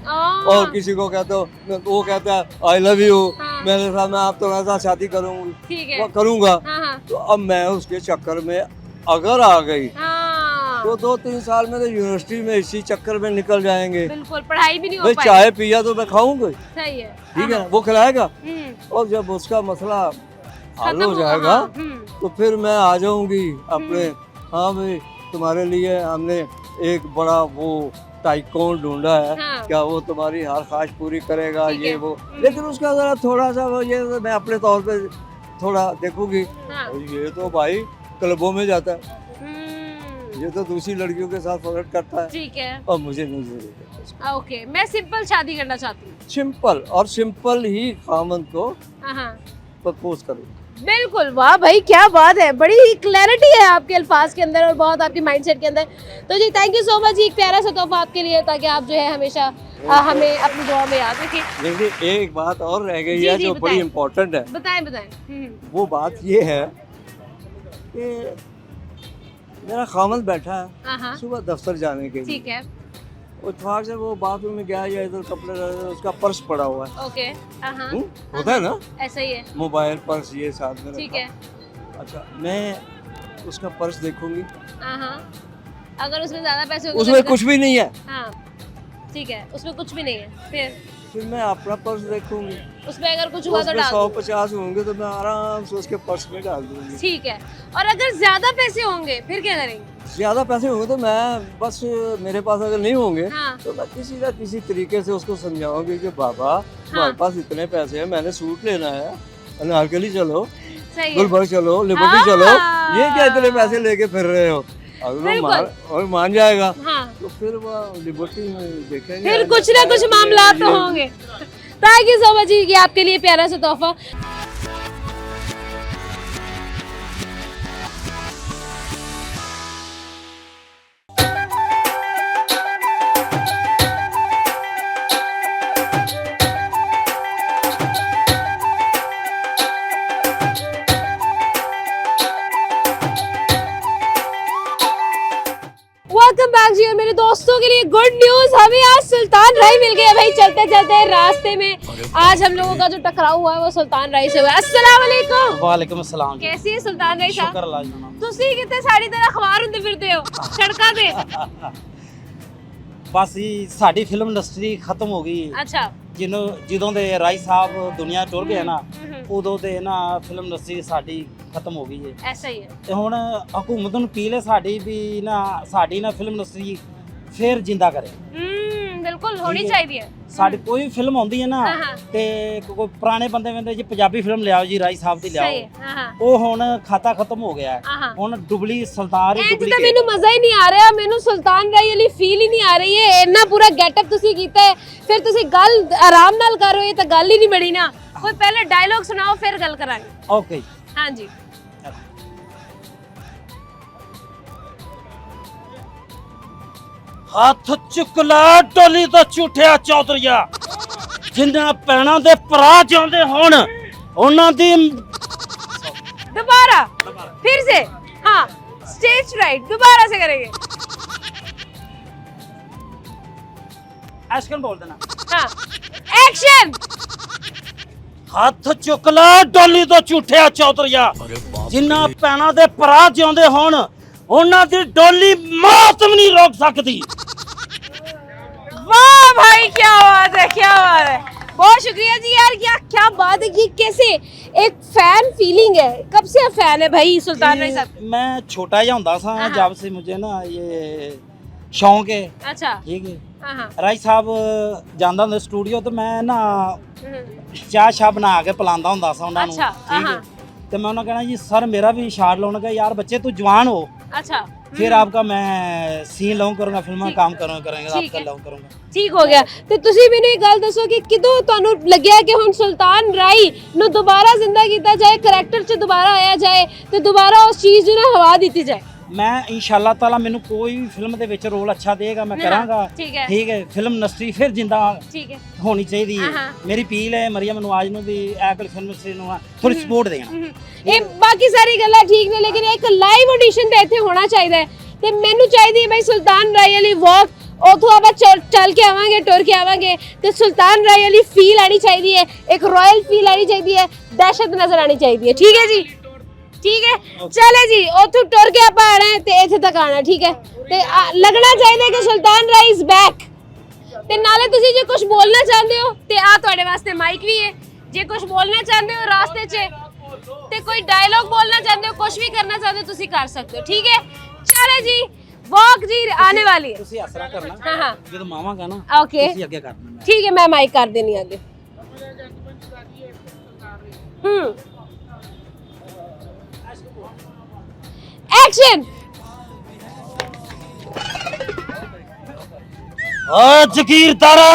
और किसी को कहता हूँ, वो कहता है आई लव यू, हाँ। मेरे साथ मैं आप तुम्हारे साथ शादी करूँगी, ठीक है। वो करूँगा। हाँ हाँ तो अब मैं उसके चक्कर में अगर आ गई हाँ, तो 2-3 साल में तो यूनिवर्सिटी में इसी चक्कर में निकल जाएंगे। बिल्कुल पढ़ाई भी नहीं हो भाई पाई। चाय पिया तो मैं खाऊंगा, सही है। ठीक है, हाँ, वो खिलाएगा हम्म, और जब उसका मसला हल खत्म हो होगा, जाएगा हाँ, तो फिर मैं आ जाऊंगी अपने, हाँ भाई तुम्हारे लिए हमने एक बड़ा वो टाइकॉन ढूंढा है, हाँ। क्या वो तुम्हारी हर ख्वाहिश पूरी करेगा, ठीक ये है। वो। लेकिन उसका जरा थोड़ा सा वो ये मैं अपने तौर पे थोड़ा देखूंगी, हाँ, ये तो भाई क्लबों में जाता है, हम्म, ये तो दूसरी लड़कियों के साथ फ्लर्ट करता है ठीक है। और मुझे नहीं जरूरत है। ओके, मैं सिंपल शादी करना चाहती हूँ। सिंपल, और सिंपल ही खामन को हाँ हाँ प्रपोज करूँ। बिल्कुल, वाह भाई क्या बात है, बड़ी क्लैरिटी है आपके अल्फाज के अंदर और बहुत आपके माइंडसेट के अंदर। तो जी थैंक यू सो मच जी, एक प्यारा सा तोहफा आपके लिए, ताकि आप जो है हमेशा हमें अपनी दुआ में याद रखें। लेकिन एक बात और रह गई जी, है जी, जो बताएं। बड़ी इम्पोर्टेंट है। बताएं बताएं। वो बात ये है कि मेरा खामन बैठा है हाँ हाँ सुबह दफ्तर जाने के लिए, ठीक है। उत्फाक से वो बाथरूम में गया या इधर कपड़े डाले, उसका पर्स पड़ा हुआ है। ओके हाँ हाँ, होता है ना, ऐसा ही है, मोबाइल पर्स ये साथ में ठीक रखा। है। अच्छा, मैं उसका पर्स देखूंगी, हाँ हाँ, अगर उसमें ज्यादा पैसे होंगे उसमें तो कुछ भी नहीं है, हाँ ठीक है, उसमें कुछ भी नहीं है, फिर मैं अपना पर्स देखूंगी, उसमें अगर कुछ हुआ तो उसमें डाल दो। 150 होंगे तो मैं आराम से उसके पर्स में डाल दूंगी। ठीक है, और अगर ज्यादा पैसे होंगे फिर क्या करेंगे? ज्यादा पैसे होंगे तो मैं बस, मेरे पास अगर नहीं होंगे हाँ तो मैं किसी ना किसी तरीके से उसको समझाऊंगी कि बाबा तुम्हारे पास इतने पैसे हैं, मैंने सूट लेना है, अनारकली चलो, सही है। गुलबर्ग चलो, लिबर्टी हाँ। चलो, ये क्या इतने पैसे लेके फिर रहे हो? अगर वो बिल्कुल। मान जाएगा हाँ, तो फिर वो लिबर्टी में देखेंगे, फिर कुछ ना कुछ मामला तो होंगे। थैंक यू सो मच जी, ये आपके लिए प्यारा सा तोहफा। वेलकम बैक जी, और मेरे दोस्तों के लिए गुड न्यूज, हमें आज सुल्तान राय मिल गया भाई। चलते चलते रास्ते में आज हम लोगों का जो टकराव हुआ है वो सुल्तान राय से हुआ है। अस्सलाम वालेकुम। वालेकुम अस्सलाम जी। कैसी है सुल्तान राय साहब? शुक्र अल्लाह जनाब। ਤੁਸੀਂ ਕਿਤੇ ਸਾਡੀ ਤਰ੍ਹਾਂ ਅਖਬਾਰ ਹੁੰਦੇ ਫਿਰਦੇ ਹੋ ਸੜਕਾਂ ਤੇ? ਬਸ ਜੀ ਸਾਡੀ ਫਿਲਮ ਇੰਡਸਟਰੀ ਖਤਮ ਹੋ ਗਈ। ਅੱਛਾ, ਜਦੋਂ ਦੇ ਰਾਈ ਸਾਹਿਬ ਦੁਨੀਆ ਟੁਰ ਗਏ ਨਾ, ਉਦੋਂ ਦੇ ਨਾ ਫਿਲਮ ਇੰਡਸਟਰੀ ਸਾਡੀ ਖਤਮ ਹੋ ਗਈ ਹੈ। ਐਸਾ ਹੀ ਹੈ। ਤੇ ਹੁਣ ਹਕੂਮਤ ਨੂੰ ਅਪੀਲ ਹੈ ਸਾਡੀ ਵੀ ਨਾ ਸਾਡੀ ਨਾ ਫਿਲਮ ਇੰਡਸਟਰੀ ਫੇਰ ਜਿੰਦਾ ਕਰੇ। ਬਿਲਕੁਲ ਹੋਣੀ ਠੀਕ ਹੈ। ਚਾਹੀਦੀ ਹੈ। ਸਾਡੀ ਕੋਈ ਵੀ ਫਿਲਮ ਆਉਂਦੀ ਹੈ ਨਾ ਹਾਂ, ਹਾਂ। ਤੇ ਕੋਈ ਪੁਰਾਣੇ ਬੰਦੇ ਵੰਦੇ ਜੀ ਪੰਜਾਬੀ ਫਿਲਮ ਲਿਆਓ ਜੀ, ਰਾਈ ਸਾਹਿਬ ਦੀ ਸਹੀ ਲਿਆਓ। ਹੈ। ਹਾਂ ਹਾਂ ਉਹ ਹੁਣ ਖਾਤਾ ਖਤਮ ਹੋ ਗਿਆ ਹੈ। ਹਾਂ ਹਾਂ, ਹੁਣ ਡੁਬਲੀ ਸੁਲਤਾਨ ਹੀ ਇਹ ਤਾਂ ਡੁਬਲੀਕੇਟ। ਮੈਨੂੰ ਮਜ਼ਾ ਹੀ ਨਹੀਂ ਆ ਰਿਹਾ, ਮੈਨੂੰ ਸੁਲਤਾਨ ਰਾਈ ਵਾਲੀ ਫੀਲ ਹੀ ਨਹੀਂ ਆ ਰਹੀ ਹੈ। ਇੰਨਾ ਪੂਰਾ ਗੈਟਅਪ ਤੁਸੀਂ ਕੀਤਾ ਹੈ, ਫਿਰ ਤੁਸੀਂ ਗੱਲ ਆਰਾਮ ਨਾਲ ਕਰ ਰਹੇ ਹੋ, ਇਹ ਤਾਂ ਗੱਲ ਹੀ ਨਹੀਂ ਬਣੀ ਨਾ। ਕੋਈ ਪਹਿਲੇ ਡਾਇਲੌਗ ਸੁਣਾਓ ਫਿਰ ਗੱਲ ਕਰਾਂਗੇ। ਓਕੇ ਜੀ। ਹਾਂਜੀ। ਹੱਥ ਚੁੱਕ ਲੈ ਡੋਲੀ ਤੋਂ ਝੂਠਿਆ ਚੌਧਰੀਆ, ਜਿਨ੍ਹਾਂ ਪੈਣਾ ਦੇ ਭਰਾ ਜਾਂਦੇ ਹੋਣ ਉਹਨਾਂ ਦੀ। दोबारा फिर से, हाँ स्टेज राइट, दोबारा से करेंगे। ਐਕਸ਼ਨ ਬੋਲ ਦੇਣਾ। हाँ एक्शन। ਹੱਥ ਚੁੱਕ ਲੈ ਡੋਲੀ ਤੋਂ ਝੂਠਿਆ ਚੌਧਰੀਆ, ਜਿਨ੍ਹਾਂ ਪੈਣਾ ਦੇ ਭਰਾ ਜਾਂਦੇ ਹੋਣ ਉਹਨਾਂ ਦੀ ਡੋਲੀ ਮੌਤ ਵੀ ਨਹੀਂ ਰੋਕ ਸਕਦੀ। वाह भाई, क्या बात है, क्या बात है, बहुत शुक्रिया जी यार। क्या क्या बात है कि कैसे एक फैन फीलिंग है, कब से आप फैन है भाई सुल्तान राय साहब? मैं छोटा जिहा ਹੁੰਦਾ ਸਾਂ जब से मुझे ना ये शौक है अच्छा ठीक है हाँ हाँ ਰਾਜ ਸਾਹਿਬ ਜਾਂਦਾ ਹੁੰਦਾ ਸਟੂਡੀਓ ਤੇ ਮੈਂ ਨਾ ਚਾਹ ਸ਼ਾਹ ਬਣਾ ਕੇ ਪਿਲਾਉਂਦਾ ਹੁੰਦਾ ਸਾਂ ਉਹਨਾਂ ਨੂੰ ਅੱਛਾ, ਠੀਕ ਹੈ ਹਾਂ। ਤੇ ਮੈਂ ਉਹਨਾਂ ਕਹਿਣਾ ਜੀ ਸਰ ਮੇਰਾ ਵੀ ਸ਼ਾਟ ਲਾਉਣ का यार बच्चे तू जवान हो अच्छा फिर आपका मैं सीन लाऊं करूंगा फिल्म में काम करेंगे ठीक आपका है। लाऊं करूंगा ਠੀਕ ਹੋ ਗਿਆ। ਤੇ ਤੁਸੀਂ ਮੈਨੂੰ ਇੱਕ ਗੱਲ ਦੱਸੋ ਕਿ ਕਿਦੋਂ ਤੁਹਾਨੂੰ ਲੱਗਿਆ ਕਿ ਹੁਣ ਸੁਲਤਾਨ ਰਾਈ ਨੂੰ ਦੁਬਾਰਾ ਜ਼ਿੰਦਾ ਕੀਤਾ ਜਾਏ, ਕਰੈਕਟਰ 'ਚ ਦੁਬਾਰਾ ਆਇਆ ਜਾਏ ਤੇ ਦੁਬਾਰਾ ਉਸ ਚੀਜ਼ ਨੂੰ ਨਾ ਹਵਾ ਦਿੱਤੀ ਜਾਏ? मैं इंशाल्लाह ताला मैनू कोई भी फिल्म ਦੇ ਵਿੱਚ ਰੋਲ ਅੱਛਾ ਦੇਗਾ ਮੈਂ ਕਰਾਂਗਾ ਠੀਕ ਹੈ। ਠੀਕ ਹੈ ਫਿਲਮ ਇੰਡਸਟਰੀ ਫਿਰ ਜਿੰਦਾ ਠੀਕ ਹੈ ਹੋਣੀ ਚਾਹੀਦੀ ਹੈ ਹਾਂ। ਮੇਰੀ ਅਪੀਲ ਹੈ ਮਰੀਮ ਨਵਾਜ਼ ਨੂੰ ਵੀ ਇਹ ਕੋਲ ਫਿਲਮ ਇੰਡਸਟਰੀ ਨੂੰ ਥੋੜੀ ਸਪੋਰਟ ਦੇਣਾ ਇਹ ਬਾਕੀ ਸਾਰੀ ਗੱਲਾਂ ਠੀਕ ਨੇ ਲੇਕਿਨ ਇੱਕ ਲਾਈਵ ਆਡੀਸ਼ਨ ਤੇ ਇੱਥੇ ਹੋਣਾ ਚਾਹੀਦਾ ਹੈ ਤੇ ਮੈਨੂੰ ਚਾਹੀਦੀ ਹੈ ਬਈ ਸੁਲਤਾਨ ਰਾਈ ਵਾਲੀ ਵਾਕ ਉਥੋਂ ਆਪਾਂ ਚੱਲ ਕੇ ਆਵਾਂਗੇ ਟੁਰ ਕੇ ਆਵਾਂਗੇ ਤੇ ਸੁਲਤਾਨ ਰਾਈ ਵਾਲੀ ਫੀਲ ਆਣੀ ਚਾਹੀਦੀ ਹੈ, ਇੱਕ ਰਾਇਲ ਫੀਲ ਆਣੀ ਚਾਹੀਦੀ ਹੈ, ਦਹਿਸ਼ਤ ਨਜ਼ਰ ਆਣੀ ਚਾਹੀਦੀ ਹੈ। ਠੀਕ ਹੈ ਜੀ ਠੀਕ ਹੈ ਚਲੇ ਜੀ ਉਥੋਂ ਟੁਰ ਕੇ ਆਪਾਂ ਆਣਾ ਹੈ ਤੇ ਇੱਥੇ ਤੱਕ ਆਣਾ ਠੀਕ ਹੈ ਤੇ ਲੱਗਣਾ ਚਾਹੀਦਾ ਕਿ ਸੁਲਤਾਨ ਰਾਈ ਇਜ਼ ਬੈਕ। ਤੇ ਨਾਲੇ ਤੁਸੀਂ ਜੇ ਕੁਝ ਬੋਲਣਾ ਚਾਹੁੰਦੇ ਹੋ ਤੇ ਆ ਤੁਹਾਡੇ ਵਾਸਤੇ ਮਾਈਕ ਵੀ ਹੈ, ਜੇ ਕੁਝ ਬੋਲਣਾ ਚਾਹੁੰਦੇ ਹੋ ਰਾਸਤੇ 'ਚ ਤੇ ਕੋਈ ਡਾਇਲੌਗ ਬੋਲਣਾ ਚਾਹੁੰਦੇ ਹੋ ਕੁਝ ਵੀ ਕਰਨਾ ਚਾਹੁੰਦੇ ਹੋ ਤੁਸੀਂ ਕਰ ਸਕਦੇ ਹੋ। ਠੀਕ ਹੈ ਚਲੇ ਜੀ ਵॉक जी आने वाली है। ਤੁਸੀਂ ਆਸਰਾ ਕਰਨਾ हाँ हाँ ਜਦੋਂ ਮਾਵਾਂਗਾ ਨਾ ओके ਤੁਸੀਂ ਅੱਗੇ ਕਰਨਾ ठीक है मैं माइक कर देनी आगे। एक्शन ਓ ਜ਼ਕੀਰਦਾਰਾ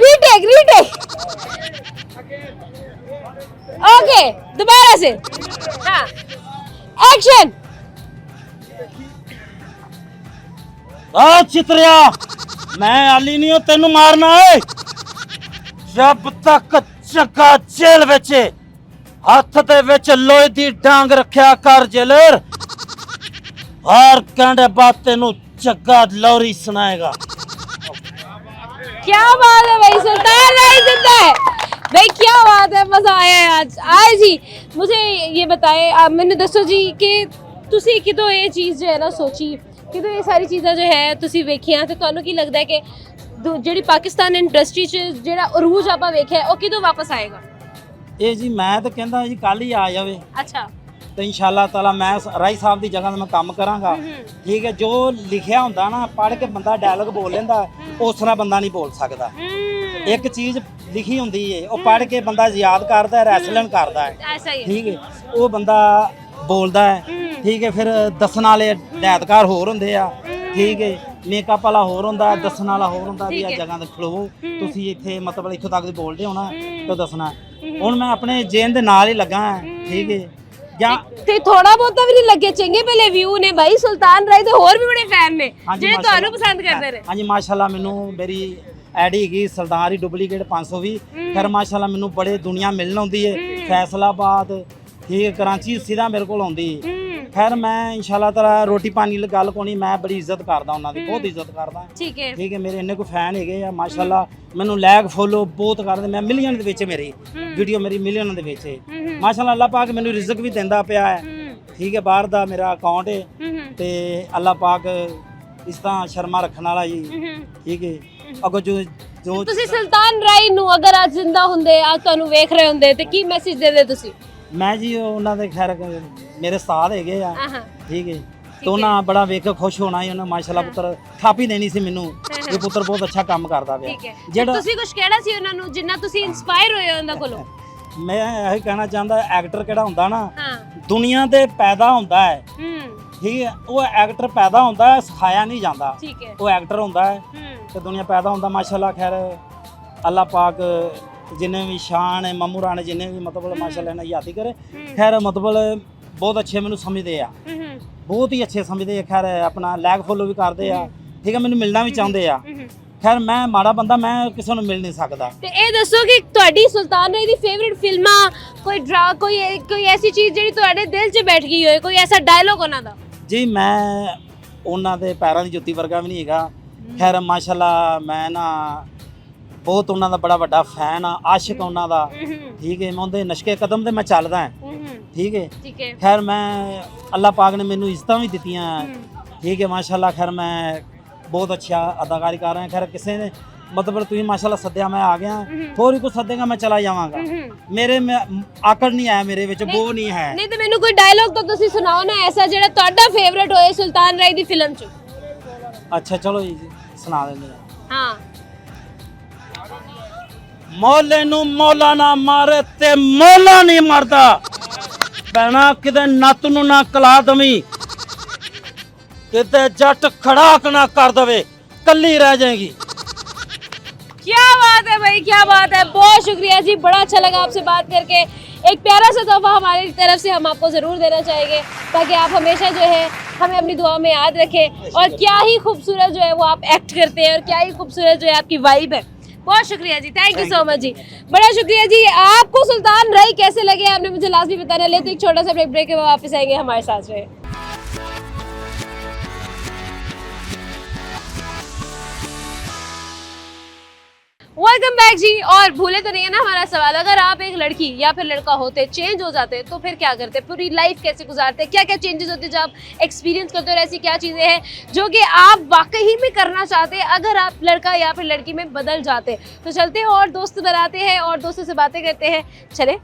रीटेक रीटेक ओके दोबारा से हाँ एक्शन ਆ ਚਿਤਰਿਆ ਮੈਂ ਆਲੀ ਨਹੀਂ ਉਹ ਤੈਨੂੰ ਮਾਰਨਾ ਏ ਜਦ ਤੱਕ ਚੱਕਾ ਜੇਲ੍ਹ ਵਿੱਚ ਏ, ਹੱਥ ਦੇ ਵਿੱਚ ਲੋਹੇ ਦੀ ਡਾਂਗ ਰੱਖਿਆ ਕਰ ਜੇਲਰ ਹਰ ਕਹਿੰਦੇ ਬਾਤ ਤੈਨੂੰ ਚੱਗਾ ਲੋਰੀ ਸੁਣਾਏਗਾ। क्या बात है भाई सुल्तान राय जिंदा है भाई क्या बात है मजा आया है आज जी मुझे ये बताए आप मैंने दसो जी कि ਤੁਸੀਂ ਕਿਦੋਂ ਇਹ ਚੀਜ਼ ਜੋ ਹੈ ਨਾ ਸੋਚੀ ਕਿਦੋਂ ਇਹ ਸਾਰੀ ਚੀਜ਼ਾਂ ਜੋ ਹੈ ਤੁਸੀਂ ਵੇਖੀਆਂ ਤੇ ਤੁਹਾਨੂੰ ਕੀ ਲੱਗਦਾ ਹੈ ਕਿ ਜਿਹੜੀ ਪਾਕਿਸਤਾਨ ਇੰਡਸਟਰੀ 'ਚ ਜਿਹੜਾ ਅਰੂਜ ਆਪਾਂ ਵੇਖਿਆ ਉਹ ਕਿਦੋਂ ਵਾਪਸ ਆਏਗਾ? ਇਹ ਜੀ ਮੈਂ ਤਾਂ ਕਹਿੰਦਾ ਜੀ ਕੱਲ ਹੀ ਆ ਜਾਵੇ ਅੱਛਾ ਤੇ ਇਨਸ਼ਾਅੱਲਾ ਤਾਲਾ ਮੈਂ ਰਾਈ ਸਾਹਿਬ ਦੀ ਜਗ੍ਹਾ ਤੇ ਮੈਂ ਕੰਮ ਕਰਾਂਗਾ ਠੀਕ ਹੈ। ਜੋ ਲਿਖਿਆ ਹੁੰਦਾ ਨਾ ਪੜ੍ਹ ਕੇ ਬੰਦਾ ਡਾਇਲੌਗ ਬੋਲ ਲੈਂਦਾ ਉਸ ਤਰ੍ਹਾਂ ਬੰਦਾ ਨਹੀਂ ਬੋਲ ਸਕਦਾ। ਇੱਕ ਚੀਜ਼ ਲਿਖੀ ਹੁੰਦੀ ਏ ਉਹ ਪੜ੍ਹ ਕੇ ਬੰਦਾ ਯਾਦ ਕਰਦਾ ਹੈ ਰੈਸਲਨ ਕਰਦਾ ਹੈ ਐਸਾ ਹੀ ਹੈ ਠੀਕ ਹੈ ਉਹ ਬੰਦਾ ਬੋਲਦਾ ਹੈ ਠੀਕ ਹੈ। ਫਿਰ ਦੱਸਣ ਵਾਲੇ ਹਦਾਇਤਕਾਰ ਹੋਰ ਹੁੰਦੇ ਆ ਠੀਕ ਹੈ, ਮੇਕਅਪ ਵਾਲਾ ਹੋਰ ਹੁੰਦਾ ਦੱਸਣ ਵਾਲਾ ਹੋਰ ਹੁੰਦਾ ਵੀ ਆ ਜਗ੍ਹਾ ਤੇ ਖਲੋ ਤੁਸੀਂ ਇੱਥੇ ਮਤਲਬ ਇੱਥੋਂ ਤੱਕ ਦੀ ਬੋਲਦੇ ਹੋਣਾ ਤਾਂ ਦੱਸਣਾ। ਹੁਣ ਮੈਂ ਆਪਣੇ ਜੇਨ ਦੇ ਨਾਲ ਹੀ ਲੱਗਾ ਹਾਂ ਠੀਕ ਹੈ ਜਾਂ ਤੇ ਥੋੜਾ ਬਹੁਤਾ ਵੀ ਨਹੀਂ ਲੱਗੇ ਚੰਗੇ ਭਲੇ ਵਿਊ ਨੇ ਭਾਈ ਸੁਲਤਾਨ ਰਾਏ ਦੇ ਹੋਰ ਵੀ ਬੜੇ ਫੈਨ ਨੇ ਜਿਹੜੇ ਤੁਹਾਨੂੰ ਪਸੰਦ ਕਰਦੇ ਨੇ। ਹਾਂਜੀ ਮਾਸ਼ਾਅੱਲਾ ਮੈਨੂੰ ਮੇਰੀ ਐਡੀ ਹੈਗੀ ਸਰਦਾਰੀ ਡੁਪਲੀਕੇਟ 520 ਫਿਰ ਮਾਸ਼ਾਅੱਲਾ ਮੈਨੂੰ ਬੜੇ ਦੁਨੀਆ ਮਿਲਣ ਆਉਂਦੀ ਹੈ ਫੈਸਲਾਬਾਦ ਠੀਕ ਕਰਾਚੀ ਸਿੱਧਾ ਮੇਰੇ ਕੋਲ ਆਉਂਦੀ ਖੈਰ ਮੈਂ ਇਨਸ਼ਾਅੱਲਾ ਤਾਲਾ ਰੋਟੀ ਪਾਣੀ ਦੀ ਗੱਲ ਕੋਣੀ ਮੈਂ ਬੜੀ ਇੱਜ਼ਤ ਕਰਦਾ ਉਹਨਾਂ ਦੀ ਬਹੁਤ ਇੱਜ਼ਤ ਕਰਦਾ ਠੀਕ ਹੈ ਠੀਕ ਹੈ। ਮੇਰੇ ਇੰਨੇ ਕੋ ਫੈਨ ਹੈਗੇ ਆ ਮਾਸ਼ਾਅੱਲਾ ਮੈਨੂੰ ਲਾਈਕ ਫੋਲੋ ਬਹੁਤ ਕਰਦੇ ਮੈਂ ਮਿਲੀਅਨ ਦੇ ਵਿੱਚ ਮੇਰੀ ਵੀਡੀਓ ਮੇਰੀ ਮਿਲੀਅਨ ਦੇ ਵਿੱਚ ਹੈ ਮਾਸ਼ਾਅੱਲਾ। ਅੱਲਾਹ ਪਾਕ ਮੈਨੂੰ ਰਿਜ਼ਕ ਵੀ ਦਿੰਦਾ ਪਿਆ ਹੈ ਠੀਕ ਹੈ। ਬਾਹਰ ਦਾ ਮੇਰਾ ਅਕਾਊਂਟ ਹੈ ਤੇ ਅੱਲਾਹ ਪਾਕ ਇਸ ਤਰ੍ਹਾਂ ਸ਼ਰਮਾ ਰੱਖਣ ਵਾਲਾ ਜੀ ਠੀਕ ਹੈ। ਅਗੋ ਜੋ ਤੁਸੀਂ ਸੁਲਤਾਨ ਰਾਏ ਨੂੰ ਅਗਰ ਅੱਜ ਜ਼ਿੰਦਾ ਹੁੰਦੇ ਆ ਤੁਹਾਨੂੰ ਵੇਖ ਰਹੇ ਹੁੰਦੇ ਤੇ ਕੀ ਮੈਸੇਜ ਦੇਦੇ ਤੁਸੀਂ? ਮੈਂ ਜੀ ਉਹਨਾਂ ਦੇ ਖੈਰ ਮੇਰੇ ਸਾਥ ਹੈਗੇ ਆ ਠੀਕ ਹੈ ਤੇ ਉਹਨਾਂ ਬੜਾ ਵੇਖ ਕੇ ਖੁਸ਼ ਹੋਣਾ ਹੀ ਉਹਨਾਂ ਮਾਸ਼ਾਅੱਲਾ ਪੁੱਤਰ ਥਾਪੀ ਦੇਣੀ ਸੀ ਮੈਨੂੰ ਇਹ ਪੁੱਤਰ ਬਹੁਤ ਅੱਛਾ ਕੰਮ ਕਰਦਾ ਪਿਆ। ਜਿਹੜਾ ਤੁਸੀਂ ਕੁਝ ਕਹਿਣਾ ਸੀ ਉਹਨਾਂ ਨੂੰ ਜਿੰਨਾ ਤੁਸੀਂ ਇਨਸਪਾਇਰ ਹੋਏ ਉਹਨਾਂ ਕੋਲੋਂ? ਮੈਂ ਇਹ ਕਹਿਣਾ ਚਾਹੁੰਦਾ ਐਕਟਰ ਕਿਹੜਾ ਹੁੰਦਾ ਨਾ ਦੁਨੀਆ ਤੇ ਪੈਦਾ ਹੁੰਦਾ ਹੈ ਠੀਕ ਹੈ। ਉਹ ਐਕਟਰ ਪੈਦਾ ਹੁੰਦਾ ਹੈ ਸਿਖਾਇਆ ਨਹੀਂ ਜਾਂਦਾ ਉਹ ਐਕਟਰ ਹੁੰਦਾ ਹੈ ਤੇ ਦੁਨੀਆ ਪੈਦਾ ਹੁੰਦਾ ਮਾਸ਼ਾਅੱਲਾ। ਖੈਰ ਅੱਲਾਹ ਪਾਕ ਜਿੰਨੇ ਵੀ ਸ਼ਾਨ ਹੈ ਮਮੂ ਰਾਣੇ ਜਿੰਨੇ ਵੀ ਮਤਲਬ ਮਾਸ਼ਾਅੱਲਾ ਨੇ ਯਾਦੀ ਕਰੇ ਖੈਰ ਮਤਲਬ ਬਹੁਤ ਅੱਛੇ ਮੈਨੂੰ ਸਮਝਦੇ ਆ ਬਹੁਤ ਹੀ ਅੱਛੇ ਸਮਝਦੇ ਆ। ਖੈਰ ਆਪਣਾ ਲਾਈਕ ਫੋਲੋ ਵੀ ਕਰਦੇ ਆ ਠੀਕ ਹੈ। ਮੈਨੂੰ ਮਿਲਣਾ ਵੀ ਚਾਹੁੰਦੇ ਆ। ਖੈਰ ਮੈਂ ਮਾੜਾ ਬੰਦਾ ਮੈਂ ਕਿਸੇ ਨੂੰ ਮਿਲ ਨਹੀਂ ਸਕਦਾ। ਤੇ ਇਹ ਦੱਸੋ ਕਿ ਤੁਹਾਡੀ ਸੁਲਤਾਨ ਰਾਏ ਦੀ ਫੇਵਰਿਟ ਫਿਲਮਾਂ ਕੋਈ ਐਸੀ ਚੀਜ਼ ਜਿਹੜੀ ਤੁਹਾਡੇ ਦਿਲ 'ਚ ਬੈਠ ਗਈ ਹੋਏ ਕੋਈ ਐਸਾ ਡਾਇਲੌਗ ਉਹਨਾਂ ਦਾ? ਜੀ ਮੈਂ ਉਹਨਾਂ ਦੇ ਪੈਰਾਂ ਦੀ ਜੁੱਤੀ ਵਰਗਾ ਵੀ ਨਹੀਂ ਹੈਗਾ ਖੈਰ ਮਾਸ਼ਾਅੱਲਾ। ਮੈਂ ਨਾ ਬਹੁਤ ਉਹਨਾਂ ਦਾ ਬੜਾ ਵੱਡਾ ਫੈਨ ਆ ਆਸ਼ਿਕ ਉਹਨਾਂ ਦਾ ਠੀਕ ਹੈ। ਮੈਂ ਉਹਦੇ ਨਸ਼ਕੇ ਕਦਮ ਤੇ ਮੈਂ ਚੱਲਦਾ ਹਾਂ ਠੀਕ ਹੈ। ਖੈਰ ਮੈਂ ਅੱਲਾਹ ਪਾਕ ਨੇ ਮੈਨੂੰ ਇੱਜ਼ਤਾਂ ਵੀ ਦਿੱਤੀਆਂ ਠੀਕ ਹੈ ਮਾਸ਼ਾਅੱਲਾ। ਖੈਰ ਮੈਂ ਬਹੁਤ ਅੱਛਾ ਅਦਾਕਾਰੀ ਕਰ ਰਿਹਾ। ਖੈਰ ਕਿਸੇ ਨੇ मतलब ਤੁਸੀਂ ਮਾਸ਼ਾਅੱਲਾ ਸੱਦਿਆ ਮੈਂ ਆ ਗਿਆ ਥੋੜੀ ਕੋ ਸੱਦੇਗਾ ਮੈਂ ਚਲਾ ਜਾਵਾਂਗਾ ਮੇਰੇ में ਆਕੜ ਨਹੀਂ ਆਇਆ ਮੇਰੇ ਵਿੱਚ ਉਹ ਨਹੀਂ ਹੈ ਨਹੀਂ ਤੇ ਮੈਨੂੰ ਕੋਈ ਡਾਇਲੌਗ ਤਾਂ ਤੁਸੀਂ ਸੁਣਾਓ ਨਾ ਐਸਾ ਜਿਹੜਾ ਤੁਹਾਡਾ ਫੇਵਰਿਟ ਹੋਏ ਸੁਲਤਾਨ ਰਾਏ ਦੀ ਫਿਲਮ ਚ। ਅੱਛਾ ਚਲੋ ਜੀ ਸੁਣਾ ਦਿੰਦੇ ਆ ਹਾਂ ਮੌਲੇ ਨੂੰ ਮੌਲਾ ਨਾ ਮਾਰੇ ਤੇ ਮੌਲਾ ਨਹੀਂ ਮਰਦਾ ਪੈਣਾ ਕਿਤੇ ਨੱਤ ਨੂੰ ਨਾ ਕਲਾ ਦਵੀਂ ਕਿਤੇ ਜੱਟ ਖੜਾਕ ਨਾ ਕਰ ਦਵੇ ਕੱਲੀ ਰਹਿ ਜਾਏਗੀ। क्या बात है भाई, क्या बात है, बहुत शुक्रिया जी, बड़ा अच्छा लगा आपसे बात करके। एक प्यारा सा तोहफा हमारी तरफ से हम आपको ज़रूर देना चाहेंगे ताकि आप हमेशा जो है हमें अपनी दुआ में याद रखें। और क्या ही खूबसूरत जो है वो आप एक्ट करते हैं और क्या ही खूबसूरत जो है आपकी वाइब है। बहुत शुक्रिया जी, थैंक यू सो मच जी, बड़ा शुक्रिया जी। आपको सुल्तान राय कैसे लगे आपने मुझे लास्ट भी बताना। लेते एक छोटा सा ब्रेक के बाद वापस आएंगे, हमारे साथ रहे। वेलकम बैक जी। और भूले तो नहीं है ना हमारा सवाल, अगर आप एक लड़की या फिर लड़का होते चेंज हो जाते तो फिर क्या करते, पूरी लाइफ कैसे गुजारते, क्या क्या चेंजेस होते जो आप एक्सपीरियंस करते हो और ऐसी क्या चीज़ें हैं जो कि आप वाकई में करना चाहते अगर आप लड़का या फिर लड़की में बदल जाते। तो चलते हैं और दोस्त बनाते हैं और दोस्तों से बातें करते हैं, चले।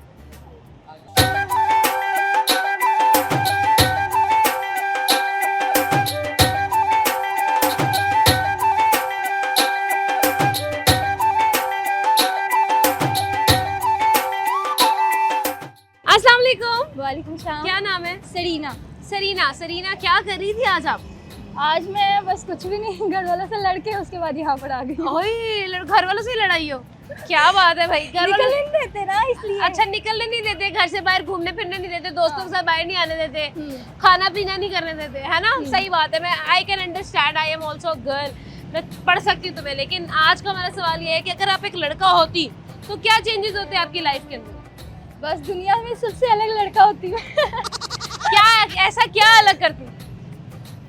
अस्सलाम वालेकुम। वालेकुम सलाम। क्या नाम है? सरीना। सरीना। सरीना क्या कर रही थी आज आप? आज मैं बस कुछ भी नहीं, घर वालों से लड़के उसके बाद यहाँ पर आ गई। ओए घर वालों से लड़ाई हो, क्या बात है भाई। घर निकलने वालों नहीं देते ना इसलिए। अच्छा निकलने नहीं देते, घर से बाहर घूमने फिरने नहीं देते, दोस्तों के साथ बाहर नहीं आने देते, खाना पीना नहीं करने देते, है ना। सही बात है, मैं I can understand, I am also girl, मैं पढ़ सकती हूँ तुम्हें। लेकिन आज का हमारा सवाल ये है कि अगर आप एक लड़का होती तो क्या चेंजेस होते आपकी लाइफ के अंदर? बस दुनिया में सबसे अलग लड़का होती हूँ। क्या ऐसा क्या अलग करती?